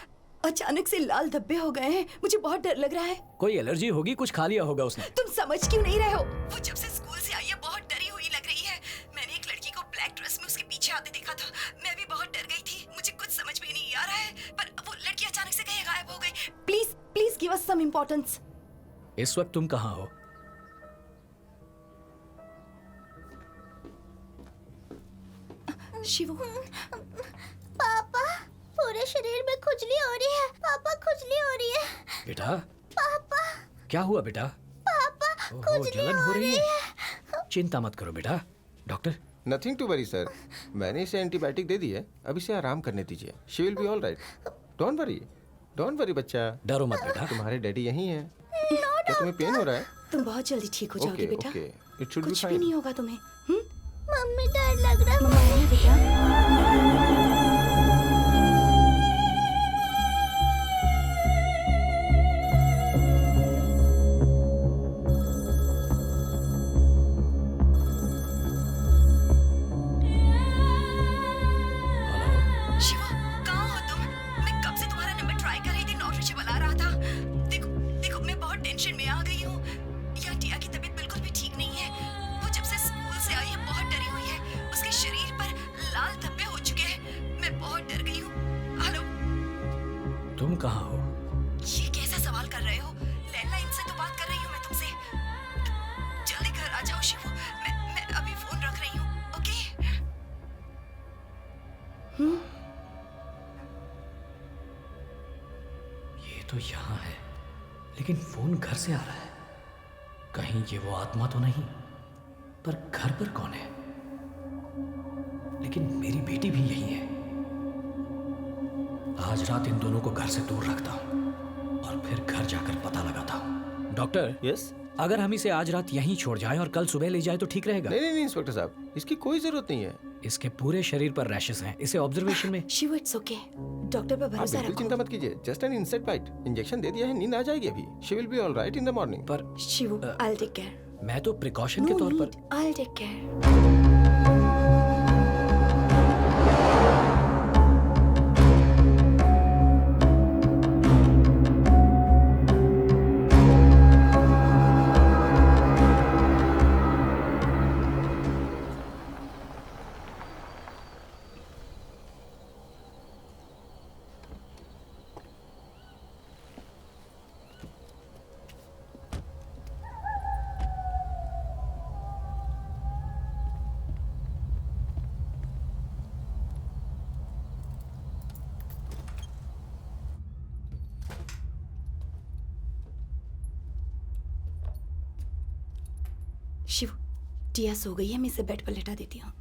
अचानक से लाल धब्बे हो गए हैं। मुझे बहुत डर लग रहा है। कोई एलर्जी होगी, कुछ खा लिया होगा उसने। तुम समझ क्यों नहीं रहे हो? वो जब से स्कूल से आई है बहुत डरी हुई लग रही है। मैंने एक लड़की को ब्लैक ड्रेस में उसके पीछे आते देखा था। मैं भी बहुत डर गई थी। मुझे कुछ समझ में नहीं आ रहा है, पर वो लड़की अचानक से कहीं गायब हो गई। Please please give us some importance. इस वक्त तुम कहाँ हो? शिवू। पापा, पूरे शरीर में खुजली हो रही है। पापा, खुजली हो रही है। बेटा, पापा, क्या हुआ बेटा? पापा, खुजली जलन हो रही है। है। चिंता मत करो बेटा। Doctor? Nothing to worry sir, मैंने इसे एंटीबायोटिक दे दी है, अब इसे आराम करने दीजिए। She will be all right. Don't worry बच्चा। डरो मत बेटा। तुम्हारे डैडी यहीं हैं। क्या तुम्हें पेन हो रहा है? तुम बहुत जल्दी ठीक हो जाओगे बेटा। ओके, इट शुड बी कुछ भी फाइन। नहीं होगा तुम्हें। मम्मी, डर लग रहा है। मम्मा है बेटा। शिवा, कहाँ हो तुम? मैं कब से तुम्हारा नंबर ट्राई कर रही थी, नॉट रीचेबल आ रहा था। देखो देखो, मैं बहुत टेंशन में आ गई हूँ। यहाँ टिया की तबीयत बिल्कुल भी ठीक नहीं है। वो जब से स्कूल से आई है बहुत डरी हुई है। उसके शरीर पर लाल धब्बे हो चुके हैं। मैं बहुत डर गई हूँ। हेलो, तुम कहाँ हो? ये कैसा सवाल कर रहे हो? लैंडलाइन से तो बात कर रही हूँ मैं तुमसे। जल्दी घर आ जाओ शिवू। मैं अभी फोन रख रही हूँ। ओके? ये तो यहाँ है, लेकिन फोन घर से आ रहा है। कहीं ये वो आत्मा तो नहीं? पर घर पर कौन है? लेकिन मेरी बेटी भी यही है। आज रात इन दोनों को घर से दूर रखता हूँ और फिर घर जाकर पता लगाता हूँ। Doctor, yes. अगर हम इसे आज रात यहीं छोड़ जाएं और कल सुबह ले जाए तो ठीक रहेगा? नहीं इंस्पेक्टर साहब, इसकी कोई जरूरत नहीं है। इसके पूरे शरीर पर रैशेस हैं। इसे ऑब्जर्वेशन में। Shibu, it's okay. डॉक्टर पर आप भरोसा बिल्कुल रखो। चिंता मत कीजिए, just an insect bite. Injection दे दिया है, नींद आ जाएगी अभी। She will be all right in the morning. पर Shivu, I will take care. मैं तो प्रिकॉशन के तौर पर। I will take care. Shiv, Tia सो गई है। मैं इसे बेड पर लेटा देती हूँ।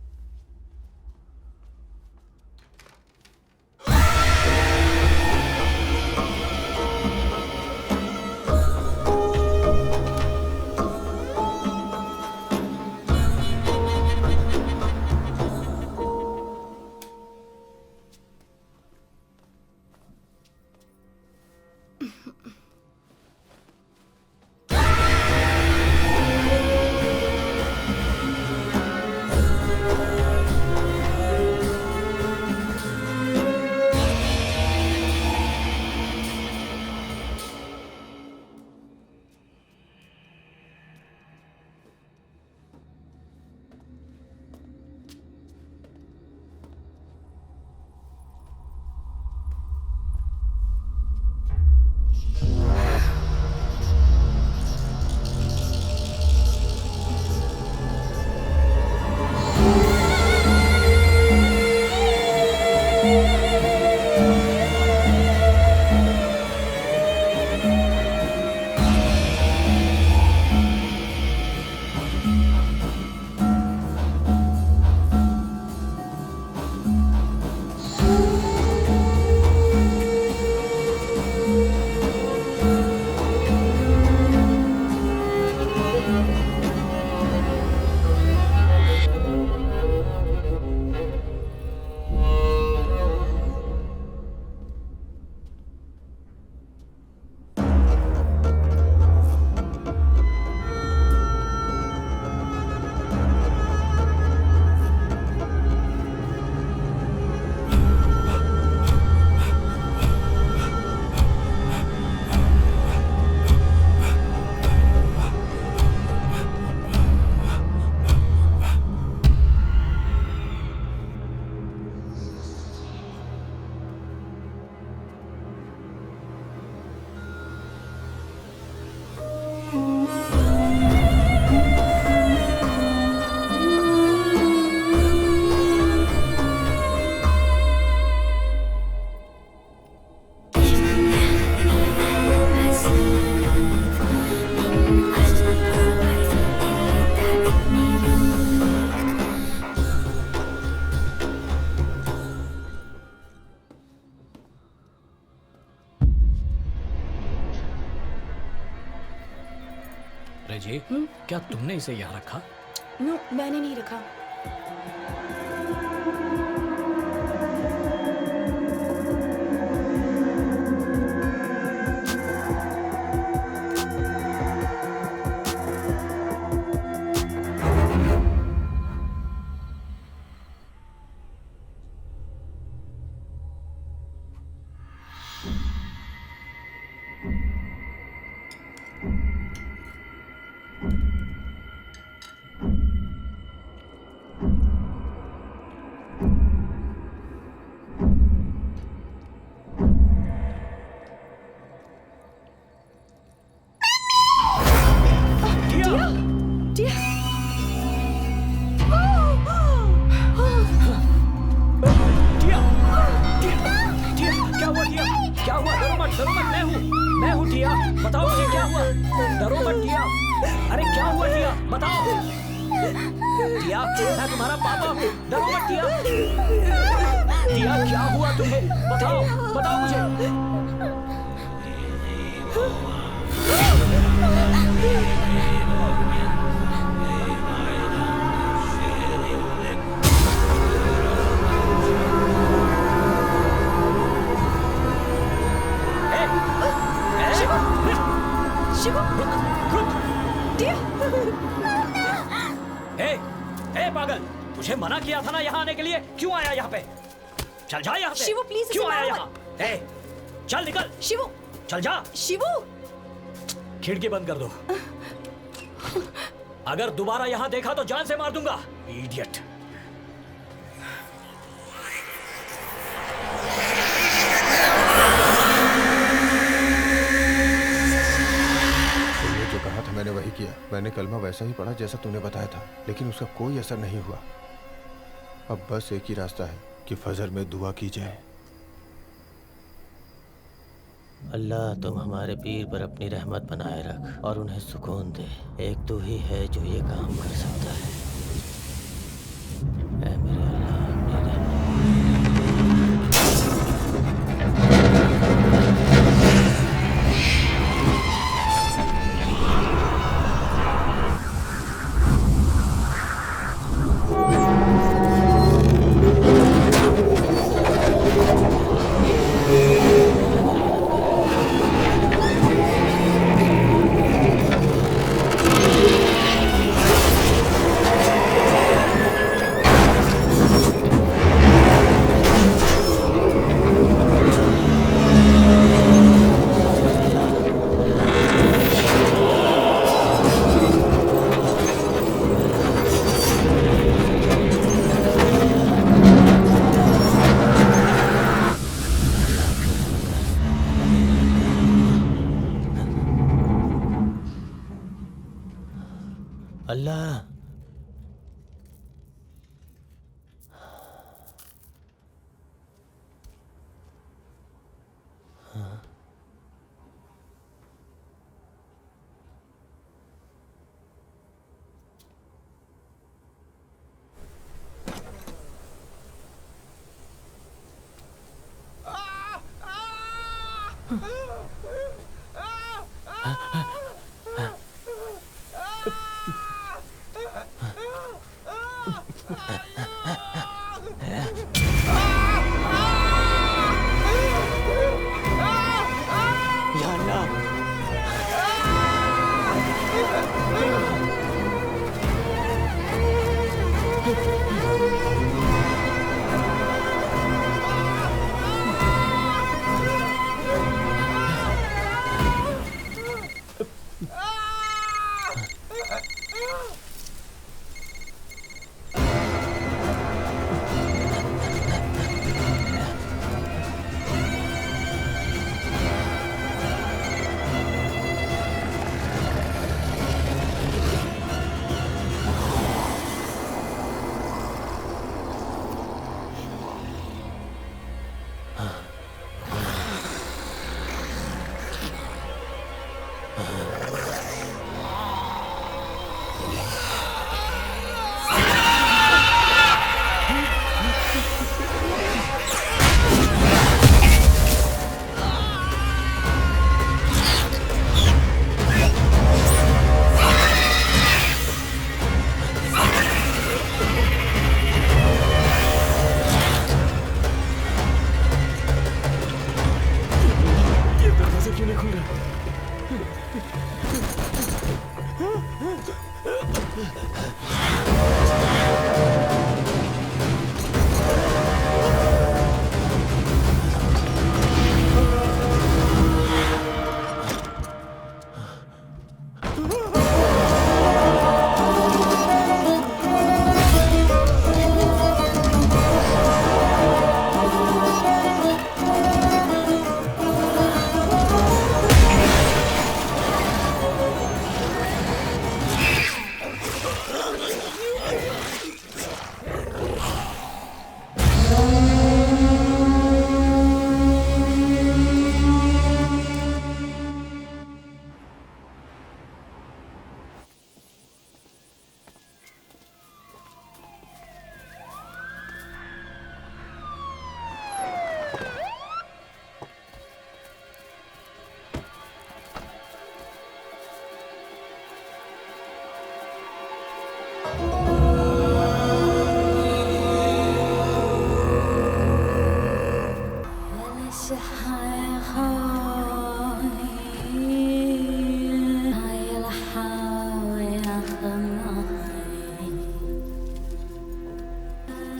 रेजी, क्या तुमने इसे यहाँ रखा? नो, मैंने नहीं रखा। तुझे मना किया था ना यहाँ आने के लिए, क्यों आया यहाँ पे? चल जा यहाँ से। शिवू प्लीज, क्यों आया यहाँ? चल निकल। शिवू, चल जा। शिवू, खिड़की बंद कर दो। अगर दोबारा यहाँ देखा तो जान से मार दूंगा। इडियट। जो कहा था मैंने वही किया। मैंने कलमा वैसा ही पढ़ा जैसा तूने बताया था, लेकिन उसका कोई असर नहीं हुआ। अब बस एक ही रास्ता है कि फजर में दुआ की जाए। अल्लाह तुम हमारे पीर पर अपनी रहमत बनाए रख और उन्हें सुकून दे। एक तू ही है जो ये काम कर सकता है। ऐ मेरे अल्लाह, अपनी अल्लाह।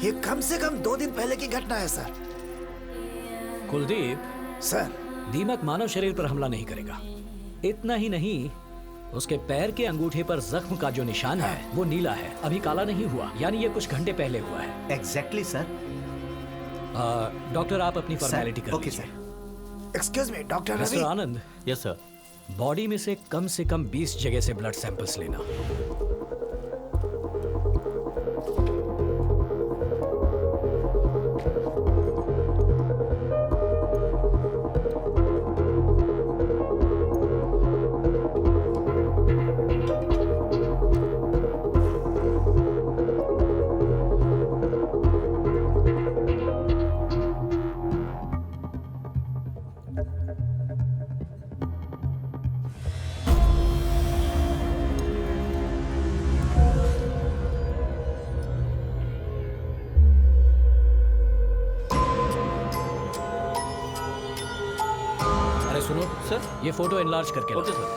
ये कम से कम 2 दिन पहले की घटना है सर। कुलदीप, सर दीमक मानव शरीर पर हमला नहीं करेगा। इतना ही नहीं, उसके पैर के अंगूठे पर जख्म का जो निशान है वो नीला है, अभी काला नहीं हुआ, यानी ये कुछ घंटे पहले हुआ है। Exactly sir. डॉक्टर, आप अपनी फॉर्मेलिटी कर ओके लीजिए। Sir. Excuse me doctor Ravi. Mr Anand, yes sir. Body में से कम 20 जगह से ब्लड सैंपल्स लेना। सुनो सर, ये फोटो एनलार्ज करके ओके लाओ। सर।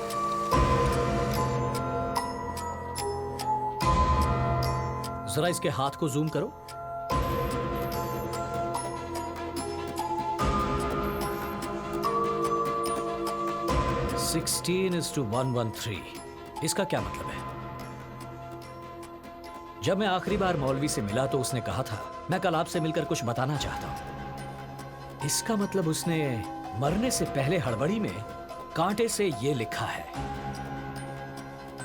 जरा इसके हाथ को जूम करो। (16 is to 113) इसका क्या मतलब है? जब मैं आखिरी बार मौलवी से मिला तो उसने कहा था मैं कल आपसे मिलकर कुछ बताना चाहता हूं। इसका मतलब उसने मरने से पहले हड़बड़ी में कांटे से ये लिखा है।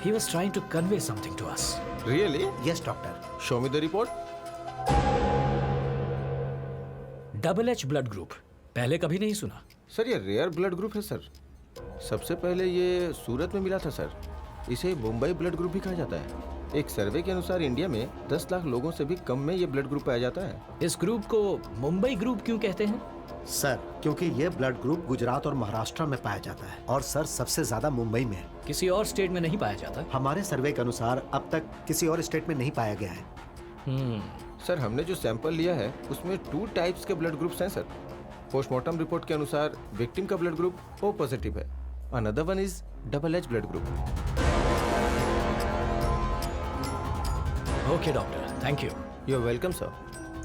He was trying to convey something to us. Really? Yes doctor. Show me the report. AA blood group, पहले कभी नहीं सुना। सर ये रेयर ब्लड ग्रुप है सर। सबसे पहले ये सूरत में मिला था सर। इसे मुंबई ब्लड ग्रुप भी कहा जाता है। एक सर्वे के अनुसार इंडिया में 10 लाख लोगों से भी कम में ये ब्लड ग्रुप पाया जाता है। इस ग्रुप को मुंबई ग्रुप क्यों कहते हैं? सर, क्योंकि ये ब्लड ग्रुप गुजरात और महाराष्ट्र में पाया जाता है और सर सबसे ज्यादा मुंबई में है। किसी और स्टेट में नहीं पाया जाता? हमारे सर्वे के अनुसार अब तक किसी और स्टेट में नहीं पाया गया है। सर, हमने जो सैंपल लिया है उसमें 2 टाइप्स के ब्लड ग्रुप्स हैं सर। पोस्टमार्टम रिपोर्ट के अनुसार विक्टिम का ब्लड ग्रुप O पॉजिटिव है, another one is AA blood group. Okay doctor, thank you. You are welcome sir.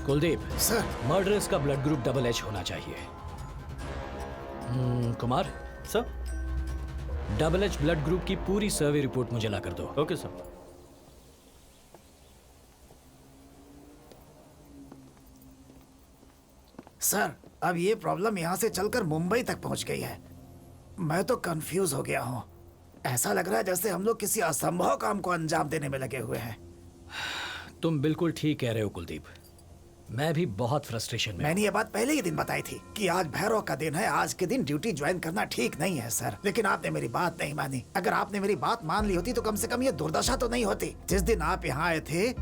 Kuldeep, sir murderers का ब्लड ग्रुप AA होना चाहिए। Kumar, sir. AA blood group की पूरी survey report मुझे ला कर दो। Okay sir. सर, अब ये प्रॉब्लम यहाँ से चलकर मुंबई तक पहुँच गई है। मैं तो कंफ्यूज हो गया हूँ। ऐसा लग रहा है जैसे हम लोग किसी असंभव काम को अंजाम देने में लगे हुए हैं। तुम बिल्कुल ठीक कह रहे हो कुलदीप, मैं भी बहुत फ्रस्ट्रेशन में। मैंने ये बात पहले ही दिन बताई थी कि आज भैरव का दिन है, आज के दिन ड्यूटी ज्वाइन करना ठीक नहीं है सर। लेकिन आपने मेरी बात नहीं मानी। अगर आपने मेरी बात मान ली होती तो कम से कम ये दुर्दशा तो नहीं होती। जिस दिन आप यहाँ आए थे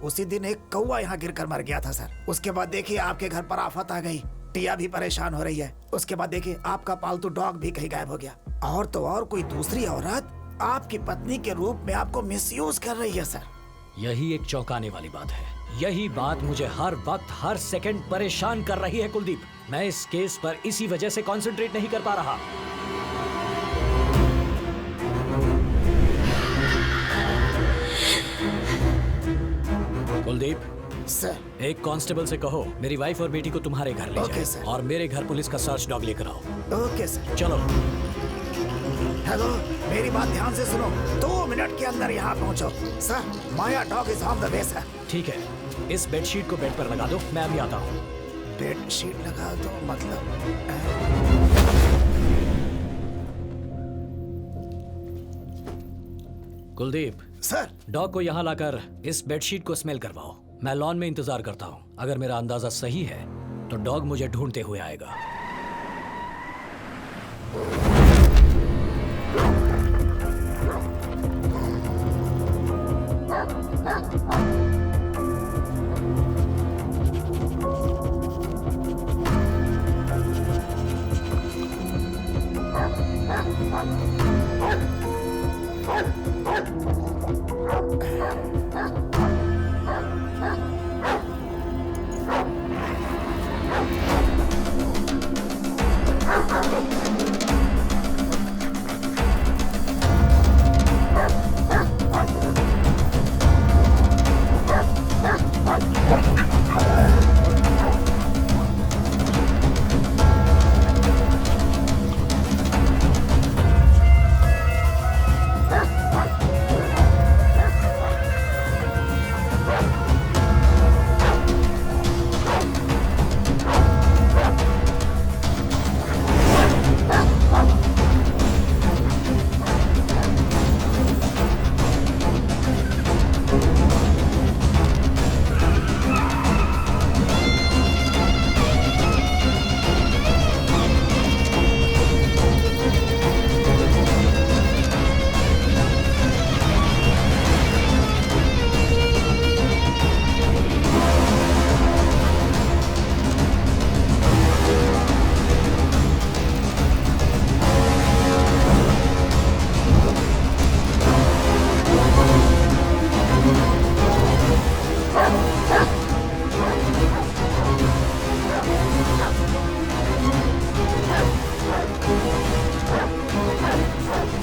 उसी दिन एक कौवा यहाँ गिरकर मर गया था सर। उसके बाद देखिए आपके घर पर आफत आ गई, टिया भी परेशान हो रही है। उसके बाद देखिए आपका पालतू डॉग भी कहीं गायब हो गया। और तो और कोई दूसरी औरत आपकी पत्नी के रूप में आपको मिसयूज कर रही है सर। यही एक चौंकाने वाली बात है। यही बात मुझे हर वक्त हर सेकंड परेशान कर रही है कुलदीप। मैं इस केस पर इसी वजह से कंसंट्रेट नहीं कर पा रहा। कुलदीप सर, एक कांस्टेबल से कहो मेरी वाइफ और बेटी को तुम्हारे घर ले ओके, जाए सर। और मेरे घर पुलिस का सर्च डॉग लेकर आओ। Okay sir. चलो। हेलो, मेरी बात ध्यान से सुनो। 2 मिनट के अंदर यहाँ पहुँचो sir. Maya dog is on the way sir. ठीक है, इस बेडशीट को बेड पर लगा दो, मैं अभी आता हूँ। बेडशीट लगा दो मतलब? कुलदीप, सर, डॉग को यहाँ लाकर इस बेडशीट को स्मेल करवाओ। मैं लॉन में इंतजार करता हूँ। अगर मेरा अंदाजा सही है तो डॉग मुझे ढूंढते हुए आएगा।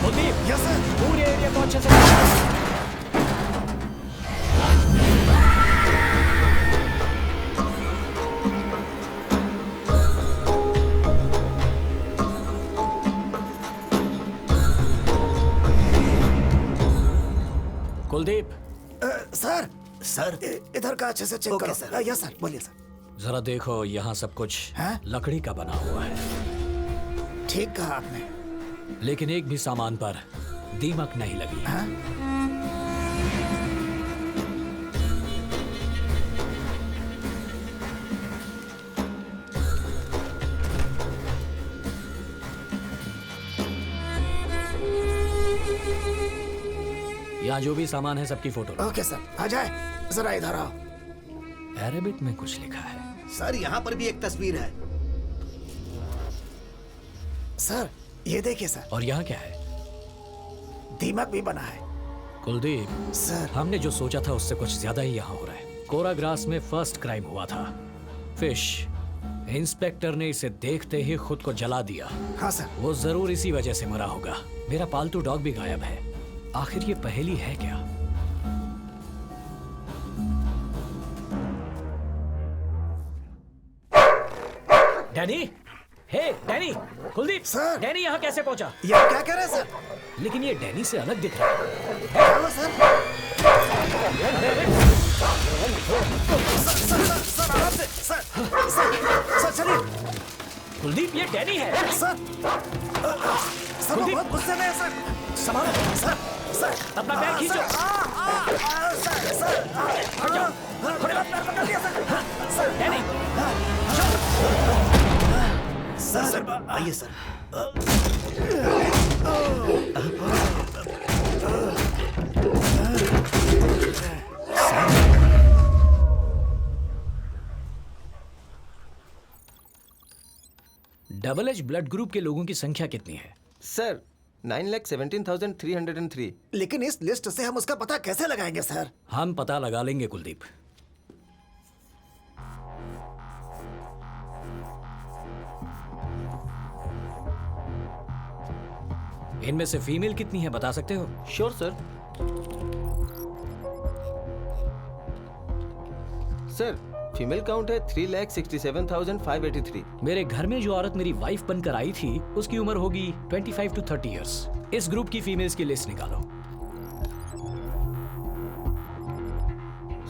Kuldeep, yes sir. पूरे एरिया को अच्छे से कुलदीप, सर, सर इधर का अच्छे से चेक करो सर। यस सर, बोलिए सर। जरा देखो, यहाँ सब कुछ हैं? लकड़ी का बना हुआ है, ठीक कहा आपने। लेकिन एक भी सामान पर दीमक नहीं लगी। हाँ? यहाँ जो भी सामान है सबकी फोटो लो। ओके सर, आ जाए जरा इधर आओ। अरेबिक में कुछ लिखा है। सर, यहाँ पर भी एक तस्वीर है। सर ये देखिए सर, और यहाँ क्या है? दीमक भी बना है। कुलदीप, सर हमने जो सोचा था उससे कुछ ज्यादा ही यहाँ हो रहा है। कोराग्रास में फर्स्ट क्राइम हुआ था। फिश, इंस्पेक्टर ने इसे देखते ही खुद को जला दिया। हाँ सर। वो जरूर इसी वजह से मरा होगा। मेरा पालतू डॉग भी गायब है। आखिर ये पहेली है क्या? डैनी, हे डैनी, कुलदीप सर। डैनी यहाँ कैसे पहुंचा? ये आप क्या कह रहे हैं सर? लेकिन ये डैनी से अलग दिख रहा है। क्या हुआ सर? सर आराम से, सर चलिए। कुलदीप, ये डैनी है। सर वो कुलदीप। बहुत गुस्से में है सर। संभालो। सर अपना पैर खींचो। सर डैनी, सर आइए sir. Double H blood group के लोगों की संख्या कितनी है? सर 9,17,303। लेकिन इस लिस्ट से हम उसका पता कैसे लगाएंगे सर? हम पता लगा लेंगे कुलदीप। इनमें से फीमेल कितनी है बता सकते हो? Sure sir. Sir female count है 3,67,583। मेरे घर में जो औरत मेरी वाइफ बनकर आई थी उसकी उम्र होगी 25 to 30 इयर्स। इस ग्रुप की फीमेल्स की लिस्ट निकालो।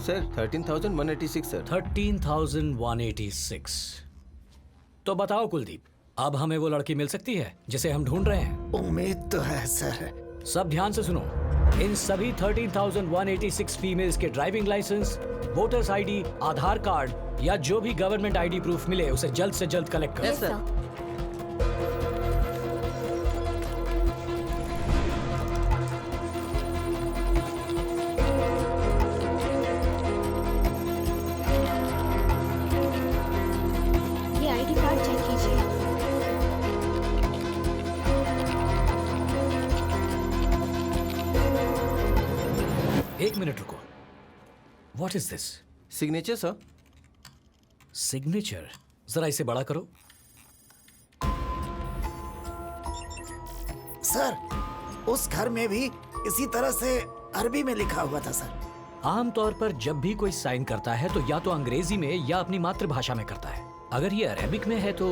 Sir 13,186 sir. 13,186। तो बताओ कुलदीप, अब हमें वो लड़की मिल सकती है जिसे हम ढूंढ रहे हैं? उम्मीद तो है सर। सब ध्यान से सुनो। इन सभी 13,186 फीमेल्स के ड्राइविंग लाइसेंस, वोटर्स आईडी, आधार कार्ड या जो भी गवर्नमेंट आईडी प्रूफ मिले उसे जल्द से जल्द कलेक्ट करो। Yes sir. ये आईडी कार्ड चेक कीजिए। एक मिनट रुको। What is this? Signature sir. Signature? जरा इसे बड़ा करो। सर उस घर में भी इसी तरह से अरबी में लिखा हुआ था सर। आमतौर पर जब भी कोई साइन करता है तो या तो अंग्रेजी में या अपनी मातृभाषा में करता है। अगर ये अरेबिक में है तो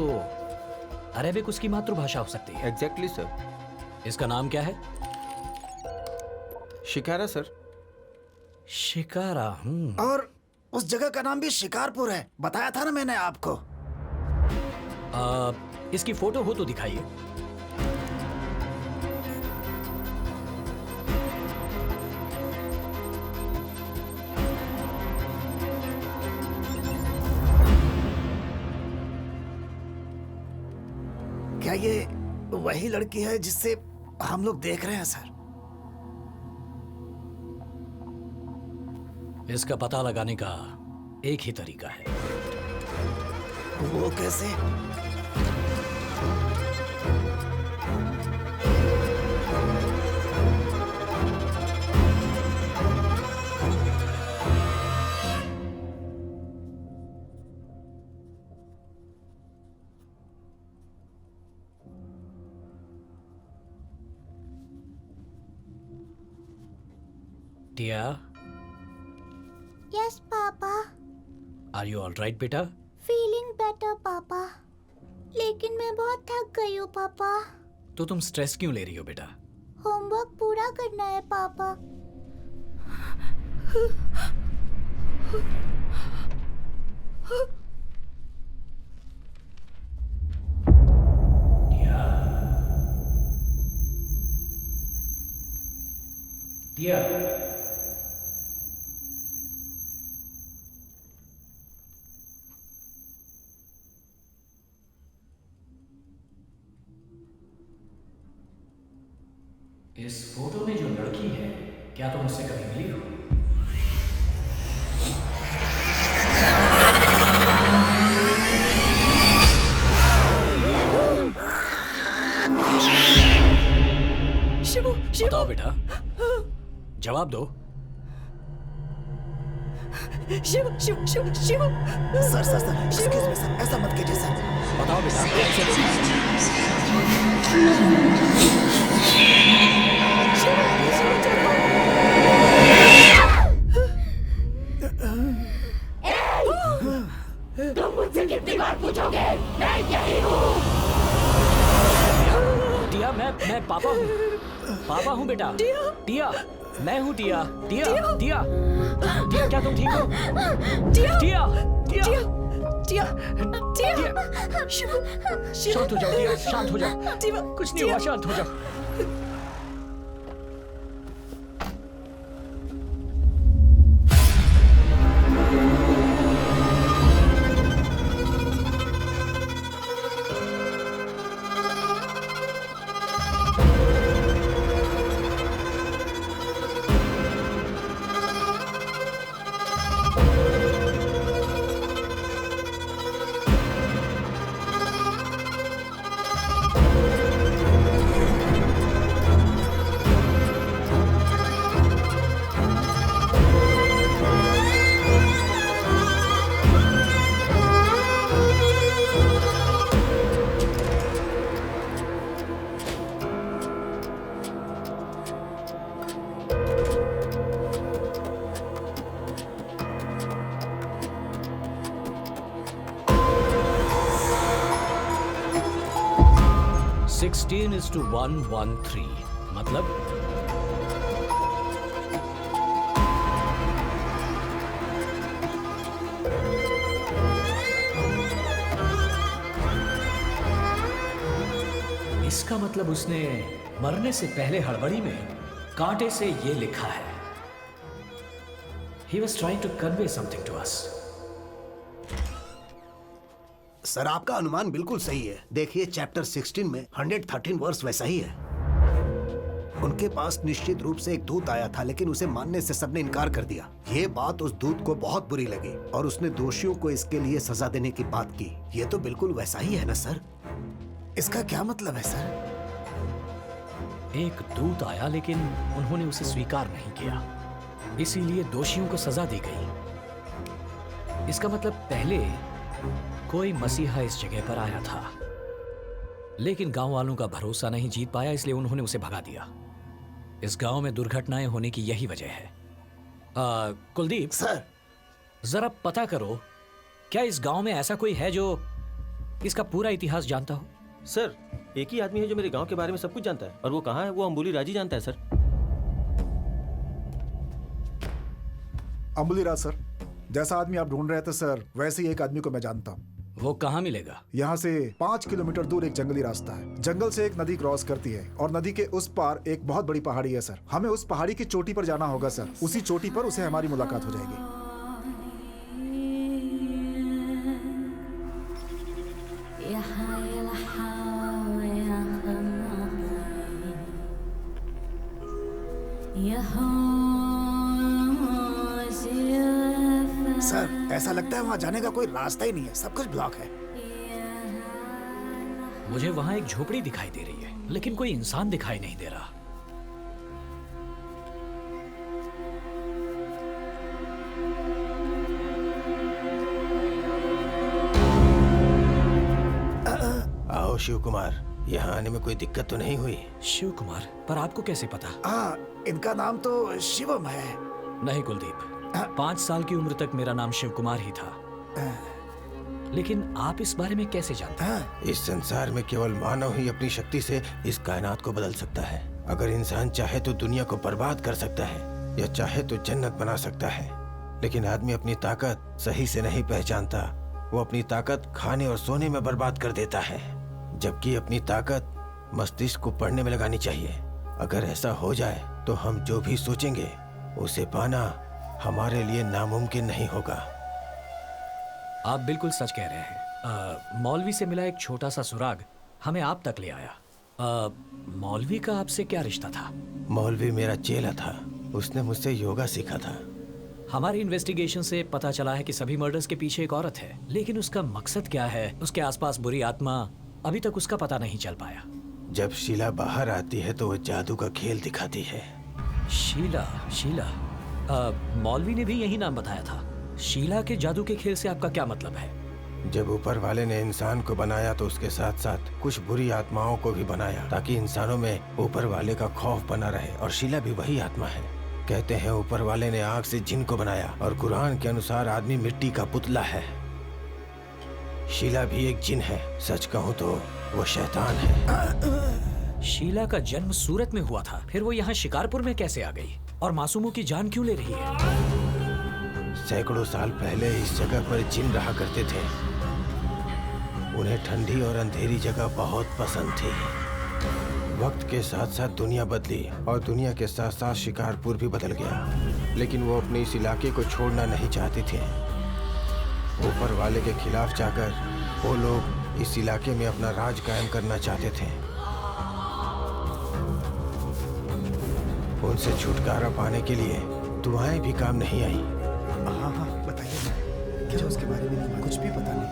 अरेबिक उसकी मातृभाषा हो सकती है। Exactly sir. इसका नाम क्या है? शिकारा सर। शिकारा। और उस जगह का नाम भी शिकारपुर है, बताया था ना मैंने आपको। इसकी फोटो हो तो दिखाइए। क्या ये वही लड़की है जिससे हम लोग देख रहे हैं सर? इसका पता लगाने का एक ही तरीका है। वो कैसे? Tia, yes papa. Are you all right बेटा? Feeling better papa. लेकिन मैं बहुत थक गई हूँ पापा। तो तुम स्ट्रेस क्यों ले रही हो बेटा? होमवर्क पूरा करना है पापा। टिया, इस फोटो में जो लड़की है क्या तुम उससे कभी मिली हो? बताओ बेटा, जवाब दो। Shiv Shiv Shiv Shiv. Sir sir sir excuse me sir, ऐसा मत कीजिए सर। बताओ बेटा, कैसे बोला? टिया, मैं पापा हूँ। पापा हूँ बेटा। टिया, मैं हूँ टिया। टिया, टिया, टिया, क्या तुम ठीक हो? टिया टिया, टिया, टिया टिया। शांत हो जाओ टिया, शांत हो जाओ। टिया, कुछ नहीं हुआ, शांत हो जाओ। Sixteen is to 113 मतलब इसका मतलब उसने मरने से पहले हड़बड़ी में कांटे से ये लिखा है। He was trying to convey something to us. Sir आपका अनुमान बिल्कुल सही है। देखिए चैप्टर 16 में 113 वर्स वैसा ही है। उनके पास निश्चित रूप से एक दूत आया था, लेकिन उसे मानने से सबने इनकार कर दिया। ये बात उस दूत को बहुत बुरी लगी और उसने दोषियों को इसके लिए सजा देने की बात की। ये तो बिल्कुल वैसा ही है ना सर? इसका क्या मतलब है सर? एक दूत आया लेकिन उन्होंने उसे स्वीकार नहीं किया, इसीलिए दोषियों को सजा दी गई। इसका मतलब पहले कोई मसीहा इस जगह पर आया था, लेकिन गांव वालों का भरोसा नहीं जीत पाया, इसलिए उन्होंने उसे भगा दिया। इस गांव में दुर्घटनाएं होने की यही वजह है। कुलदीप सर, जरा पता करो, क्या इस गांव में ऐसा कोई है जो इसका पूरा इतिहास जानता हो? सर, एक ही आदमी है जो मेरे गांव के बारे में सब कुछ जानता है, और वो कहाँ है वो अंबुली राजी जानता है सर। अंबुली राज सर, जैसा आदमी आप ढूंढ रहे थे सर, वैसे ही एक आदमी को मैं जानता हूँ। वो कहाँ मिलेगा? यहाँ से 5 किलोमीटर दूर एक जंगली रास्ता है। जंगल से एक नदी क्रॉस करती है और नदी के उस पार एक बहुत बड़ी पहाड़ी है सर। हमें उस पहाड़ी की चोटी पर जाना होगा सर। उसी चोटी पर उसे हमारी मुलाकात हो जाएगी। सर, ऐसा लगता है वहाँ जाने का कोई रास्ता ही नहीं है, सब कुछ ब्लॉक है। मुझे वहाँ एक झोपड़ी दिखाई दे रही है, लेकिन कोई इंसान दिखाई नहीं दे रहा। आओ शिव कुमार, यहाँ आने में कोई दिक्कत तो नहीं हुई? शिव कुमार, पर आपको कैसे पता? इनका नाम तो शिवम है। नहीं कुलदीप, 5 साल की उम्र तक मेरा नाम शिव कुमार ही था। लेकिन आप इस बारे में कैसे जानते हैं? इस संसार में केवल मानव ही अपनी शक्ति से इस कायनात को बदल सकता है। अगर इंसान चाहे तो दुनिया को बर्बाद कर सकता है, या चाहे तो जन्नत बना सकता है। लेकिन आदमी अपनी ताकत सही से नहीं पहचानता। वो अपनी ताकत खाने और सोने में बर्बाद कर देता है, जबकि अपनी ताकत मस्तिष्क को पढ़ने में लगानी चाहिए। अगर ऐसा हो जाए तो हम जो भी सोचेंगे उसे पाना हमारे लिए नामुमकिन नहीं होगा। आप बिल्कुल सच कह रहे हैं। मौलवी से मिला एक छोटा सा सुराग हमें आप तक ले आया। मौलवी का आपसे क्या रिश्ता था? मौलवी मेरा चेला था, उसने मुझसे योगा सीखा था। हमारी इन्वेस्टिगेशन से पता चला है कि सभी मर्डर्स के पीछे एक औरत है, लेकिन उसका मकसद क्या है, उसके आसपास बुरी आत्मा, अभी तक उसका पता नहीं चल पाया। जब शीला बाहर आती है तो वो जादू का खेल दिखाती है। शीला शीला मौलवी ने भी यही नाम बताया था। शीला के जादू के खेल से आपका क्या मतलब है? जब ऊपर वाले ने इंसान को बनाया तो उसके साथ साथ कुछ बुरी आत्माओं को भी बनाया ताकि इंसानों में ऊपर वाले का खौफ बना रहे, और शीला भी वही आत्मा है। कहते हैं ऊपर वाले ने आग से जिन को बनाया, और कुरान के अनुसार आदमी मिट्टी का पुतला है। शीला भी एक जिन है। सच कहूँ तो वो शैतान है। शीला का जन्म सूरत में हुआ था, फिर वो यहाँ शिकारपुर में कैसे आ गई? और मासूमों की जान क्यों ले रही है? सैकड़ों साल पहले इस जगह पर जिन रहा करते थे। उन्हें ठंडी और अंधेरी जगह बहुत पसंद थी। वक्त के साथ साथ दुनिया बदली, और दुनिया के साथ साथ शिकारपुर भी बदल गया, लेकिन वो अपने इस इलाके को छोड़ना नहीं चाहते थे। ऊपर वाले के खिलाफ जाकर वो लोग इस इलाके में अपना राज कायम करना चाहते थे। उनसे छुटकारा पाने के लिए दुआएं भी काम नहीं आई। हाँ बताइए, क्या उसके बारे में कुछ भी पता नहीं।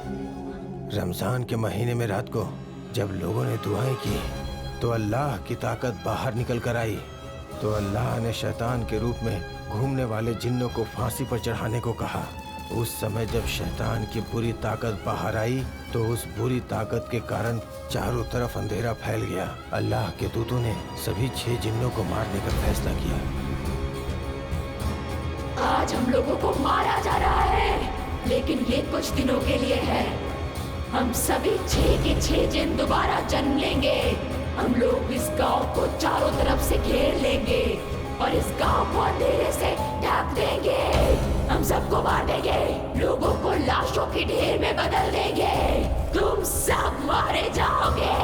रमजान के महीने में रात को जब लोगों ने दुआएं की तो अल्लाह की ताकत बाहर निकल कर आई। तो अल्लाह ने शैतान के रूप में घूमने वाले जिन्नों को फांसी पर चढ़ाने को कहा। उस समय जब शैतान की बुरी ताकत बाहर आई तो उस बुरी ताकत के कारण चारों तरफ अंधेरा फैल गया। अल्लाह के दूतों ने सभी 6 जिन्नों को मारने का फैसला किया। आज हम लोगों को मारा जा रहा है, लेकिन ये कुछ दिनों के लिए है। हम सभी 6 के 6 जिन दोबारा जन्म लेंगे। हम लोग इस गांव को चारों तरफ से घेर लेंगे और इस गांव को अंधेरे से ढक देंगे। हम सबको मार देंगे, लोगों को लाशों के ढेर में बदल देंगे। तुम सब मारे जाओगे।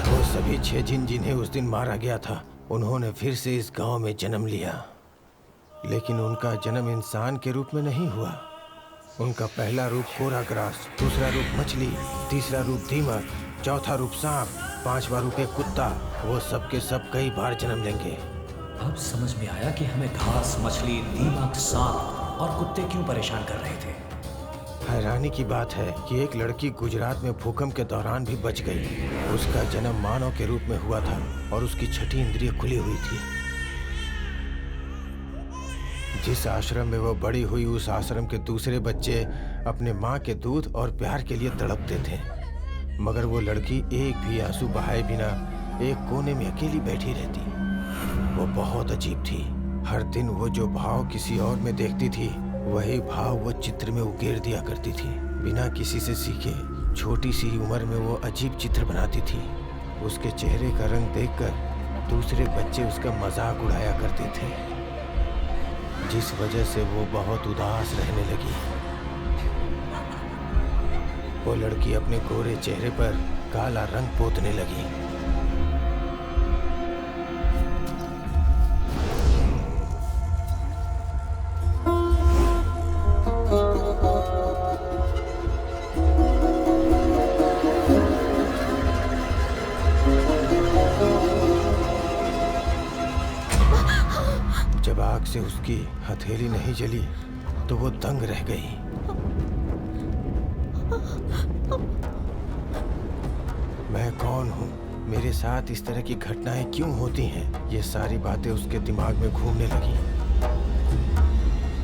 वो सभी 6 जिन जिन्हें उस दिन मारा गया था, उन्होंने फिर से इस गांव में जन्म लिया, लेकिन उनका जन्म इंसान के रूप में नहीं हुआ। उनका पहला रूप कोरा ग्रास, दूसरा रूप मछली, तीसरा रूप दीमक, चौथा रूप सांप, 5वां रूप एक कुत्ता। वो सब के सब कई बार जन्म लेंगे। अब समझ में आया कि हमें घास, मछली, दीमक, सांप और कुत्ते क्यों परेशान कर रहे थे। हैरानी की बात है कि एक लड़की गुजरात में भूकंप के दौरान भी बच गई। उसका जन्म मानव के रूप में हुआ था और उसकी 6ठी इंद्रिय खुली हुई थी। जिस आश्रम में वो बड़ी हुई, उस आश्रम के दूसरे बच्चे अपने माँ के दूध और प्यार के लिए तड़पते थे, मगर वो लड़की एक भी आंसू बहाए बिना एक कोने में अकेली बैठी रहती। वो बहुत अजीब थी। हर दिन वो जो भाव किसी और में देखती थी, वही भाव वो चित्र में उकेर दिया करती थी। बिना किसी से सीखे छोटी सी उम्र में वो अजीब चित्र बनाती थी। उसके चेहरे का रंग देखकर दूसरे बच्चे उसका मजाक उड़ाया करते थे, जिस वजह से वो बहुत उदास रहने लगी। वो लड़की अपने गोरे चेहरे पर काला रंग पोतने लगी। जब आग से उसकी हथेली नहीं जली तो वो दंग रह गई। मैं कौन हूँ? मेरे साथ इस तरह की घटनाएं क्यों होती हैं? ये सारी बातें उसके दिमाग में घूमने लगी।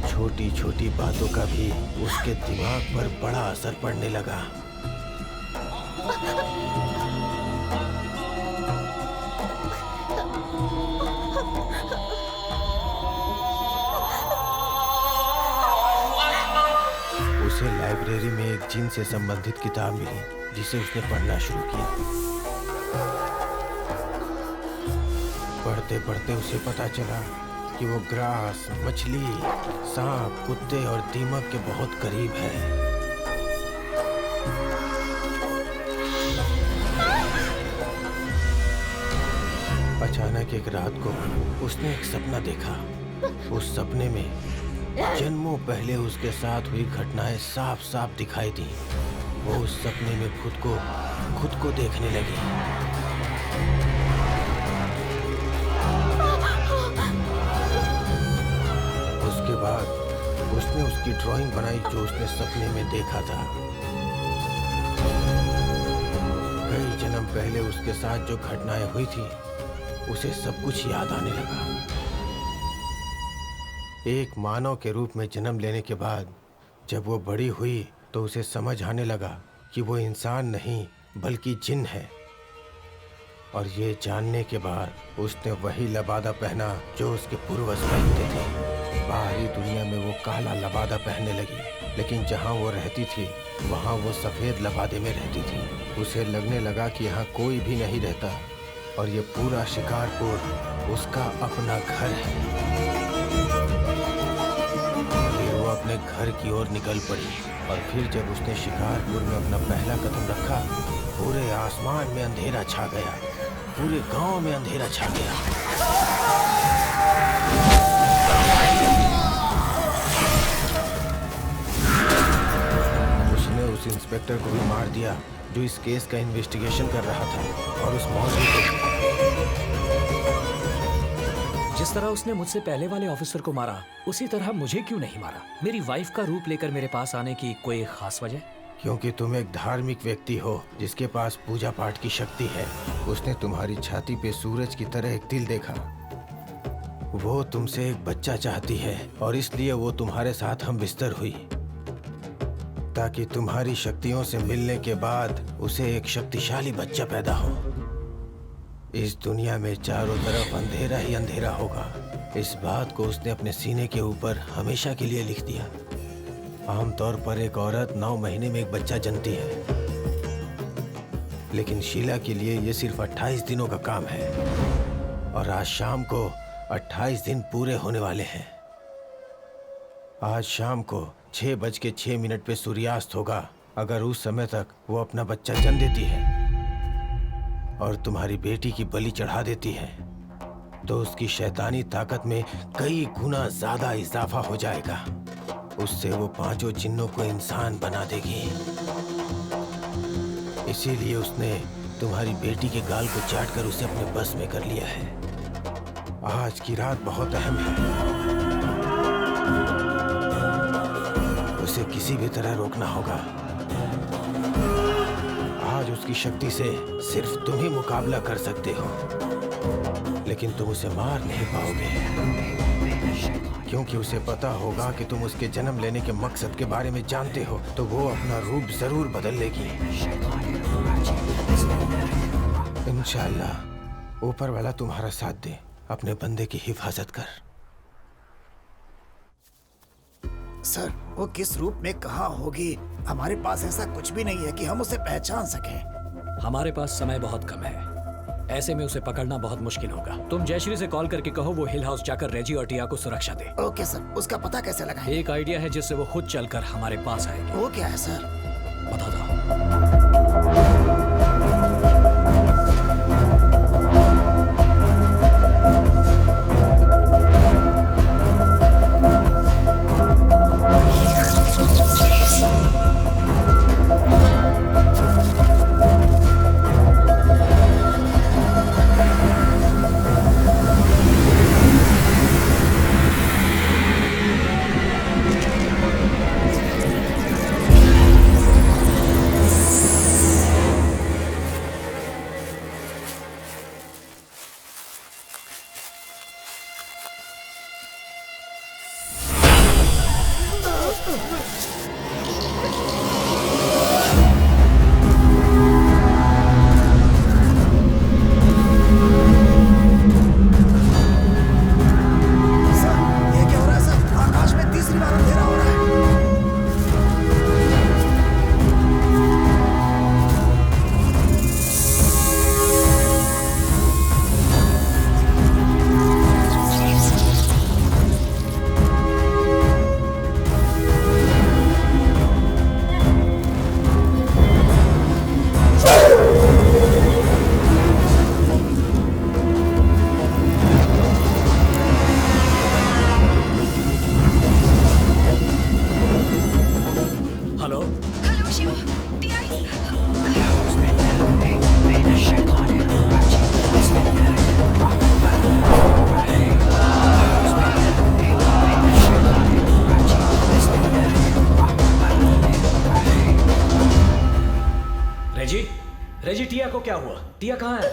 छोटी छोटी बातों का भी उसके दिमाग पर बड़ा असर पड़ने लगा। उसे लाइब्रेरी में एक जिन से संबंधित किताब मिली, जिसे उसने पढ़ना शुरू किया। पढ़ते पढ़ते उसे पता चला कि वो ग्रास, मछली, सांप, कुत्ते और दीमक के बहुत करीब है। अचानक एक रात को उसने एक सपना देखा। उस सपने में जन्मों पहले उसके साथ हुई घटनाएं साफ साफ दिखाई दी। वो उस सपने में खुद को देखने लगी। उसके बाद उसने उसकी ड्राइंग बनाई जो उसने सपने में देखा था। कई जन्म जन्म पहले उसके साथ जो घटनाएं हुई थी उसे सब कुछ याद आने लगा। एक मानव के रूप में जन्म लेने के बाद जब वो बड़ी हुई तो उसे समझ आने लगा कि वो इंसान नहीं बल्कि जिन है। और ये जानने के बाद उसने वही लबादा पहना जो उसके पूर्वज पहनते थे। बाहरी दुनिया में वो काला लबादा पहनने लगी, लेकिन जहाँ वो रहती थी वहाँ वो सफ़ेद लबादे में रहती थी। उसे लगने लगा कि यहाँ कोई भी नहीं रहता और ये पूरा शिकारपुर उसका अपना घर है। फिर वो अपने घर की ओर निकल पड़ी और फिर जब उसने शिकारपुर में अपना पहला कदम रखा, पूरे आसमान में अंधेरा छा गया, पूरे गांव में अंधेरा छा गया। उसने उस इंस्पेक्टर को भी मार दिया जो इस केस का इन्वेस्टिगेशन कर रहा था और उस मौलवी को। जिस तरह उसने मुझसे पहले वाले ऑफिसर को मारा उसी तरह मुझे क्यों नहीं मारा? मेरी वाइफ का रूप लेकर मेरे पास आने की कोई खास वजह? क्योंकि तुम एक धार्मिक व्यक्ति हो जिसके पास पूजा पाठ की शक्ति है। उसने तुम्हारी छाती पे सूरज की तरह एक तिल देखा। वो तुमसे एक बच्चा चाहती है और इसलिए वो तुम्हारे साथ हम बिस्तर हुई ताकि तुम्हारी शक्तियों से मिलने के बाद उसे एक शक्तिशाली बच्चा पैदा हो। इस दुनिया में चारों तरफ अंधेरा ही अंधेरा होगा। इस बात को उसने अपने सीने के ऊपर हमेशा के लिए लिख दिया। आमतौर पर एक औरत 9 महीने में एक बच्चा जनती है, लेकिन शीला के लिए ये सिर्फ 28 दिनों का काम है और आज शाम को 28 दिन पूरे होने वाले हैं। आज शाम को 6:06 पे सूर्यास्त होगा। अगर उस समय तक वो अपना बच्चा जन्म देती है और तुम्हारी बेटी की बलि चढ़ा देती है तो उसकी शैतानी ताकत में कई गुना ज्यादा इजाफा हो जाएगा। उससे वो 5 जिन्नों को इंसान बना देगी। इसीलिए उसने तुम्हारी बेटी के गाल को चाटकर उसे अपने बस में कर लिया है। आज की रात बहुत अहम है। उसे किसी भी तरह रोकना होगा। आज उसकी शक्ति से सिर्फ तुम ही मुकाबला कर सकते हो, लेकिन तुम उसे मार नहीं पाओगे क्योंकि उसे पता होगा कि तुम उसके जन्म लेने के मकसद के बारे में जानते हो, तो वो अपना रूप जरूर बदल लेगी। इंशाअल्लाह ऊपर वाला तुम्हारा साथ दे। अपने बंदे की हिफाजत कर। सर, वो किस रूप में कहाँ होगी? हमारे पास ऐसा कुछ भी नहीं है कि हम उसे पहचान सकें। हमारे पास समय बहुत कम है, ऐसे में उसे पकड़ना बहुत मुश्किल होगा। तुम जयश्री से कॉल करके कहो वो हिल हाउस जाकर रेजी और टिया को सुरक्षा दे। ओके सर, उसका पता कैसे लगाएं? एक आइडिया है जिससे वो खुद चलकर हमारे पास आएगी। वो क्या है सर? बता दो। रेजी, टिया को क्या हुआ? टिया कहाँ है?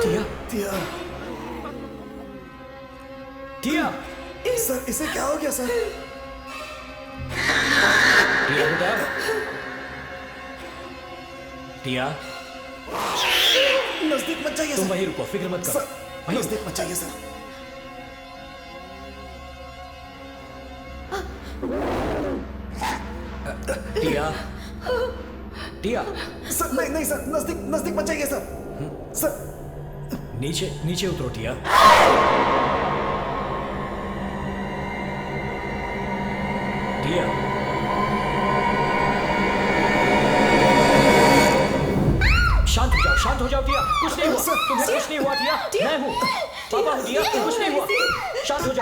टिया, टिया, टिया, सर इसे क्या हो गया सर? टिया बेटा, टिया, नजदीक मत जाइए तुम सर। वहीं रुको, फिक्र मत करो। सर नजदीक मत जाइए सर। टिया, टिया, सर नहीं नहीं सर, नजदीक नजदीक मत जाइए सर। सर नीचे नीचे उतरो टिया। टिया, शांत हो जाओ टिया, कुछ नहीं हुआ, तुम्हें कुछ नहीं हुआ टिया, मैं हूँ, पापा हूँ टिया, कुछ नहीं हुआ, शांत हो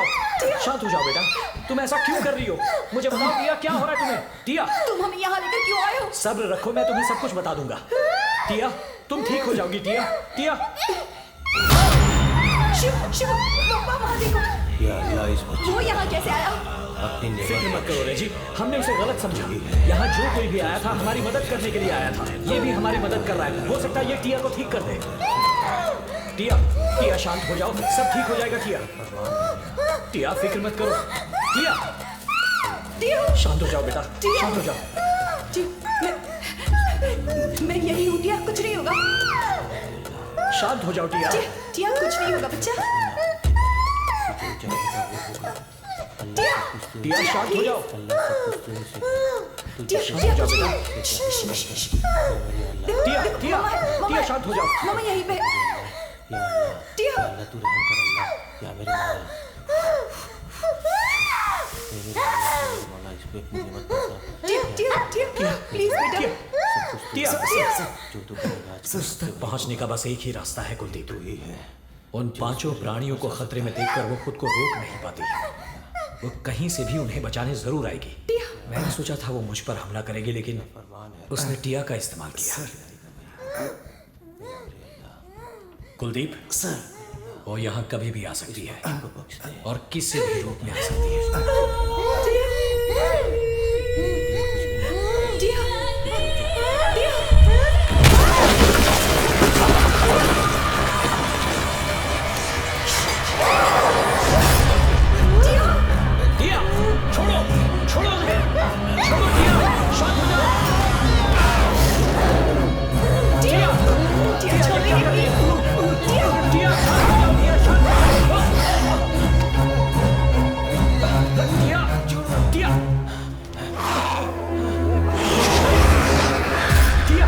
जाओ बेटा, तुम ऐसा क्यों कर रही हो? मुझे बताओ टिया, क्या हो रहा है तुम्हें? टिया, तुम हमें यहाँ लेकर क्यों आए हो? सब्र रखो, मैं तुम्हें सब कुछ बता दूंगा। टिया, तुम ठीक हो जाओगी टिया, टिया। शिव, शिव, पापा वहाँ देखो, वो यहाँ कैसे आया? फिक्र मत करो रेजी, हमने उसे गलत समझा। यहाँ जो कोई भी आया था हमारी मदद करने के लिए आया था, ये भी हमारी मदद कर रहा है, हो सकता है ये टिया को ठीक कर दे। टिया, टिया शांत हो जाओ, सब ठीक हो जाएगा टिया। टिया फिक्र मत करो, टिया, टिया, शांत हो जाओ बेटा, शांत हो जाओ। मैं यही हूँ टिया, कुछ नहीं होगा। शांत हो जाओ टिया। टिया कुछ नहीं होगा बच्चा। टिया शांत हो जाओ। टिया, शांत हो जाओ बेटा। टिया, टिया, टिया शांत हो जाओ। मामा यहीं पे। टिया, तू रहम कर अल्लाह, या मेरे मौला, मौला इस पे अपनी नियमत बरसा। टिया, प्लीज बेटा। टिया, जो तू करेगा उस तक पहुंचने का बस एक ही रास्ता है कुलदीप, ही है। उन पांचों प्राणियों को खतरे में देखकर वो खुद को रोक नहीं पाती, वो कहीं से भी उन्हें बचाने जरूर आएगी। मैंने सोचा था वो मुझ पर हमला करेगी, लेकिन उसने टिया का इस्तेमाल किया। कुलदीप सर, वो यहाँ कभी भी आ सकती है और किसी भी रूप में आ सकती है। टिया, छोड़ो, छोड़ो मुझे, छोड़ो टिया, शांत हो जाओ। टिया, टिया, ये क्या कर रही है? टिया, शांत हो जाओ, टिया, शांत हो जाओ। टिया, टिया, टिया,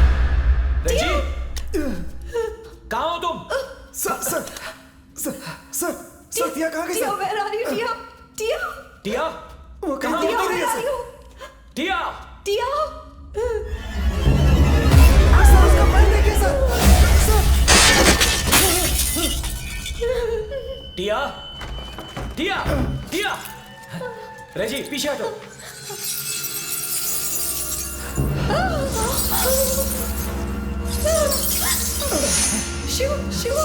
रेजी, कहाँ हो तुम? Sir sir sir sir sir, Tia कहाँ गई टिया, सर? मैं आ रही हूँ टिया, टिया, टिया, वो कहाँ टिया, उतर रही मैं है आ रही सर? हूँ। टिया, टिया, सर उसका पैर देखिए सर। टिया, टिया, टिया, रेजी पीछे हटो। शिव, शिव,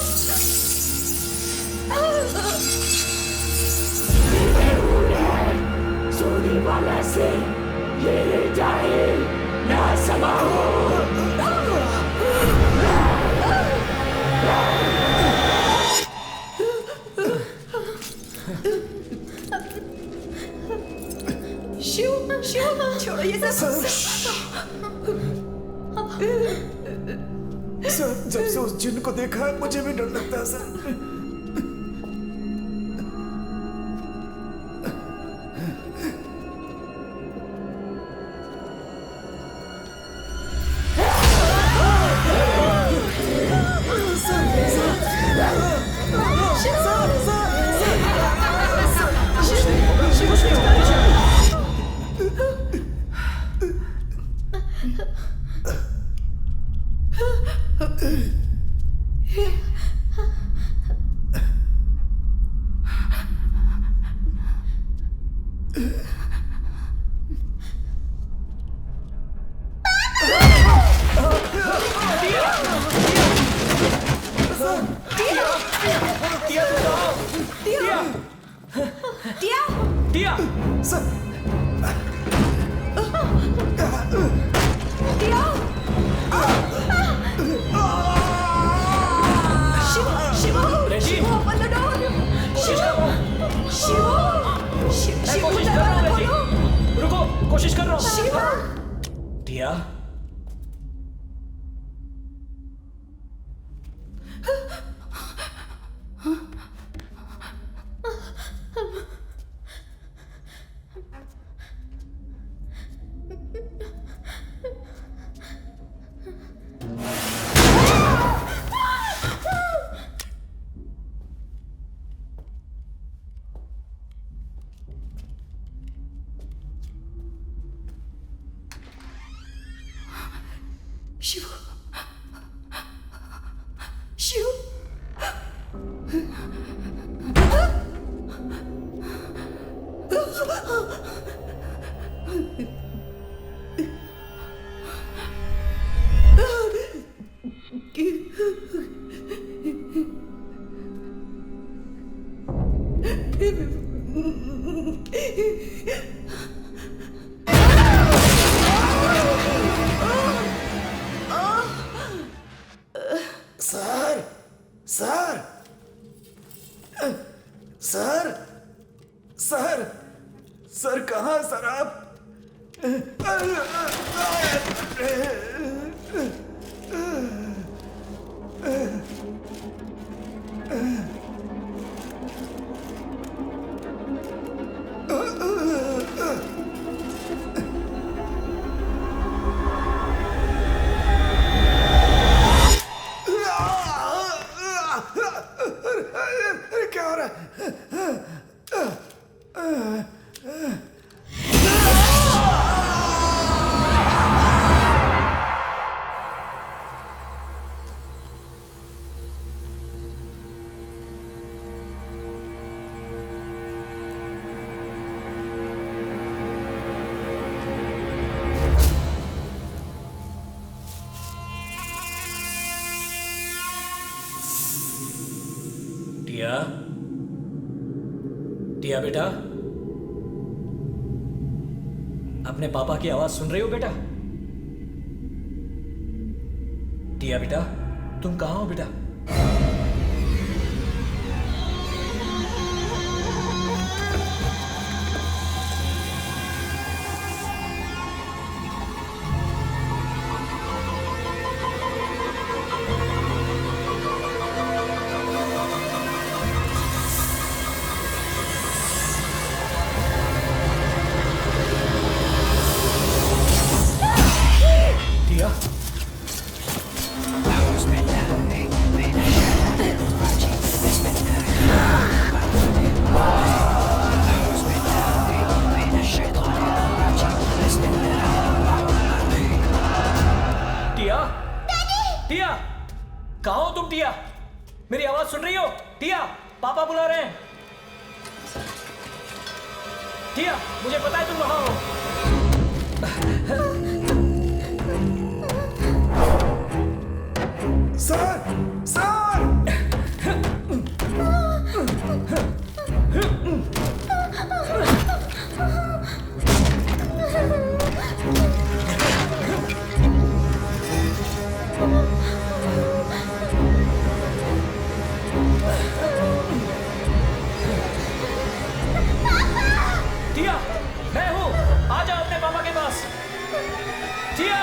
सोने वाला से ये जाए ना समाओ। शिव, शिव, छोड़ो ये सब। सर जब से उस जिन को देखा है मुझे भी डर लगता है सर। टिया, टिया, सर कोशिश कर रहा हूँ। Tia, Shiv, Shiv, sir, sir, sir, sir, sir कहाँ सर आप? क्या हो रहा है? टिया, टिया बेटा, अपने पापा की आवाज सुन रही हो बेटा? टिया बेटा, तुम कहाँ हो बेटा? टिया, टिया, टिया, कहाँ हो तुम टिया? मेरी आवाज सुन रही हो? टिया, पापा बुला रहे हैं। टिया, मुझे पता है तुम वहां हो। सर, सर, टिया, मैं हूँ, आ जाओ अपने पापा के पास। टिया,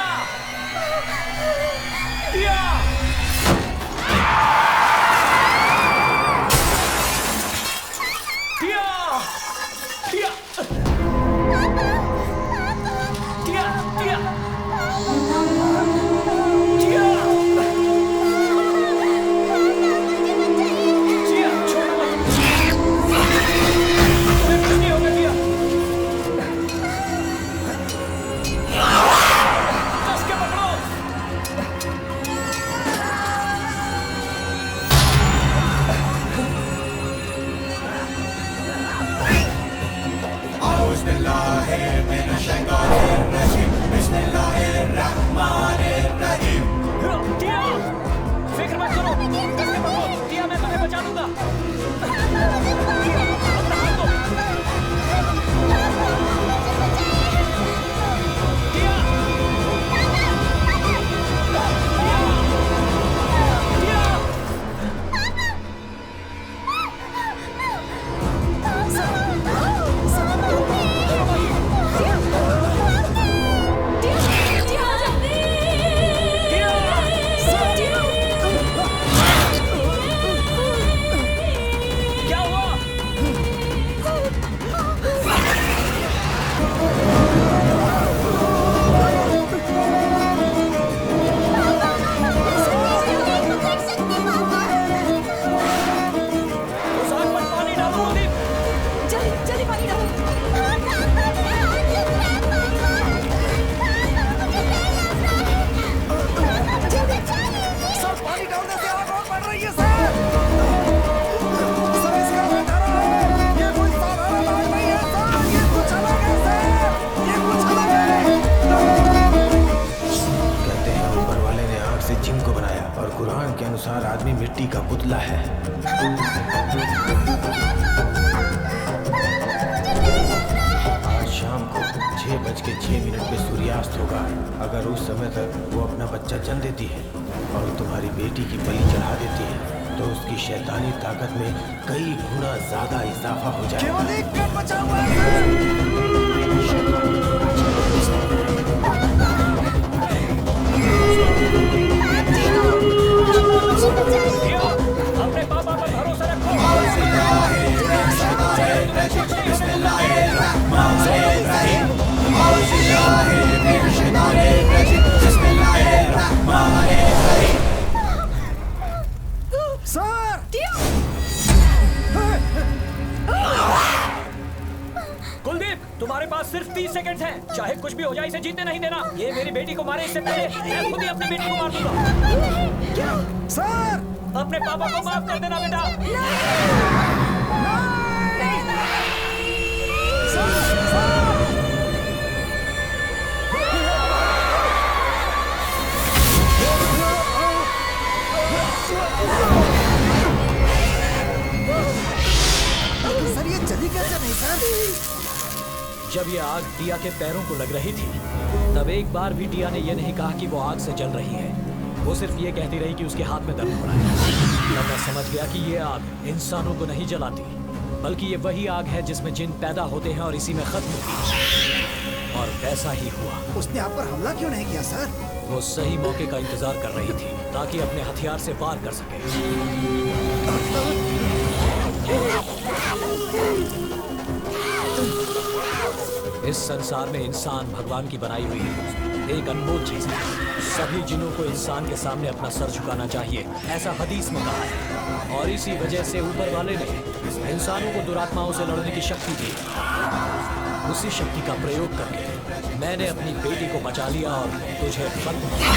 टिया, टिया, टिया, टिया, टिया, टिया, टिया, छोड़ो मत। तुम्हें कुछ नहीं होगा टिया। कस के पकड़ो। टिया, फिक्र मत करो। कस के पकड़ो। टिया, मैं तुम्हें बचा लूंगा। अपना हाथ दो। बेटी का पुतला है। आज शाम को 6:06 पे सूर्यास्त होगा। अगर उस समय तक वो अपना बच्चा जन्म देती है और तुम्हारी बेटी की बलि चढ़ा देती है तो उसकी शैतानी ताकत में कई गुना ज्यादा इजाफा हो जाएगा। केवल एक कण बचा हुआ है। अपने पापा पर भरोसा रखो। सर कुलदीप, तुम्हारे पास सिर्फ 30 सेकंड्स हैं। चाहे कुछ भी हो जाए, इसे जीतने नहीं देना। ये मेरी बेटी को मारे इससे पहले मैं खुद ही अपनी बेटी को मार दूंगा। सर अपने पापा को माफ कर देना बेटा। सर ये चली कैसे नहीं सर? जब ये आग टिया के पैरों को लग रही थी तब एक बार भी टिया ने यह नहीं कहा कि वो आग से जल रही है। वो सिर्फ ये कहती रही कि उसके हाथ में दर्द हो रहा है। तब मैं समझ गया कि ये आग इंसानों को नहीं जलाती, बल्कि ये वही आग है जिसमें जिन पैदा होते हैं और इसी में खत्म होती है। और वैसा ही हुआ। उसने आप पर हमला क्यों नहीं किया सर? वो सही मौके का इंतजार कर रही थी ताकि अपने हथियार से वार कर सके। इस संसार में इंसान भगवान की बनाई हुई है, एक अनमोल चीज है। सभी जिन्हों को इंसान के सामने अपना सर झुकाना चाहिए, ऐसा हदीस में कहा है। और इसी वजह से ऊपर वाले ने इंसानों को दुरात्माओं से लड़ने की शक्ति दी। उसी शक्ति का प्रयोग करके मैंने अपनी बेटी को बचा लिया और तुझे खत्म किया।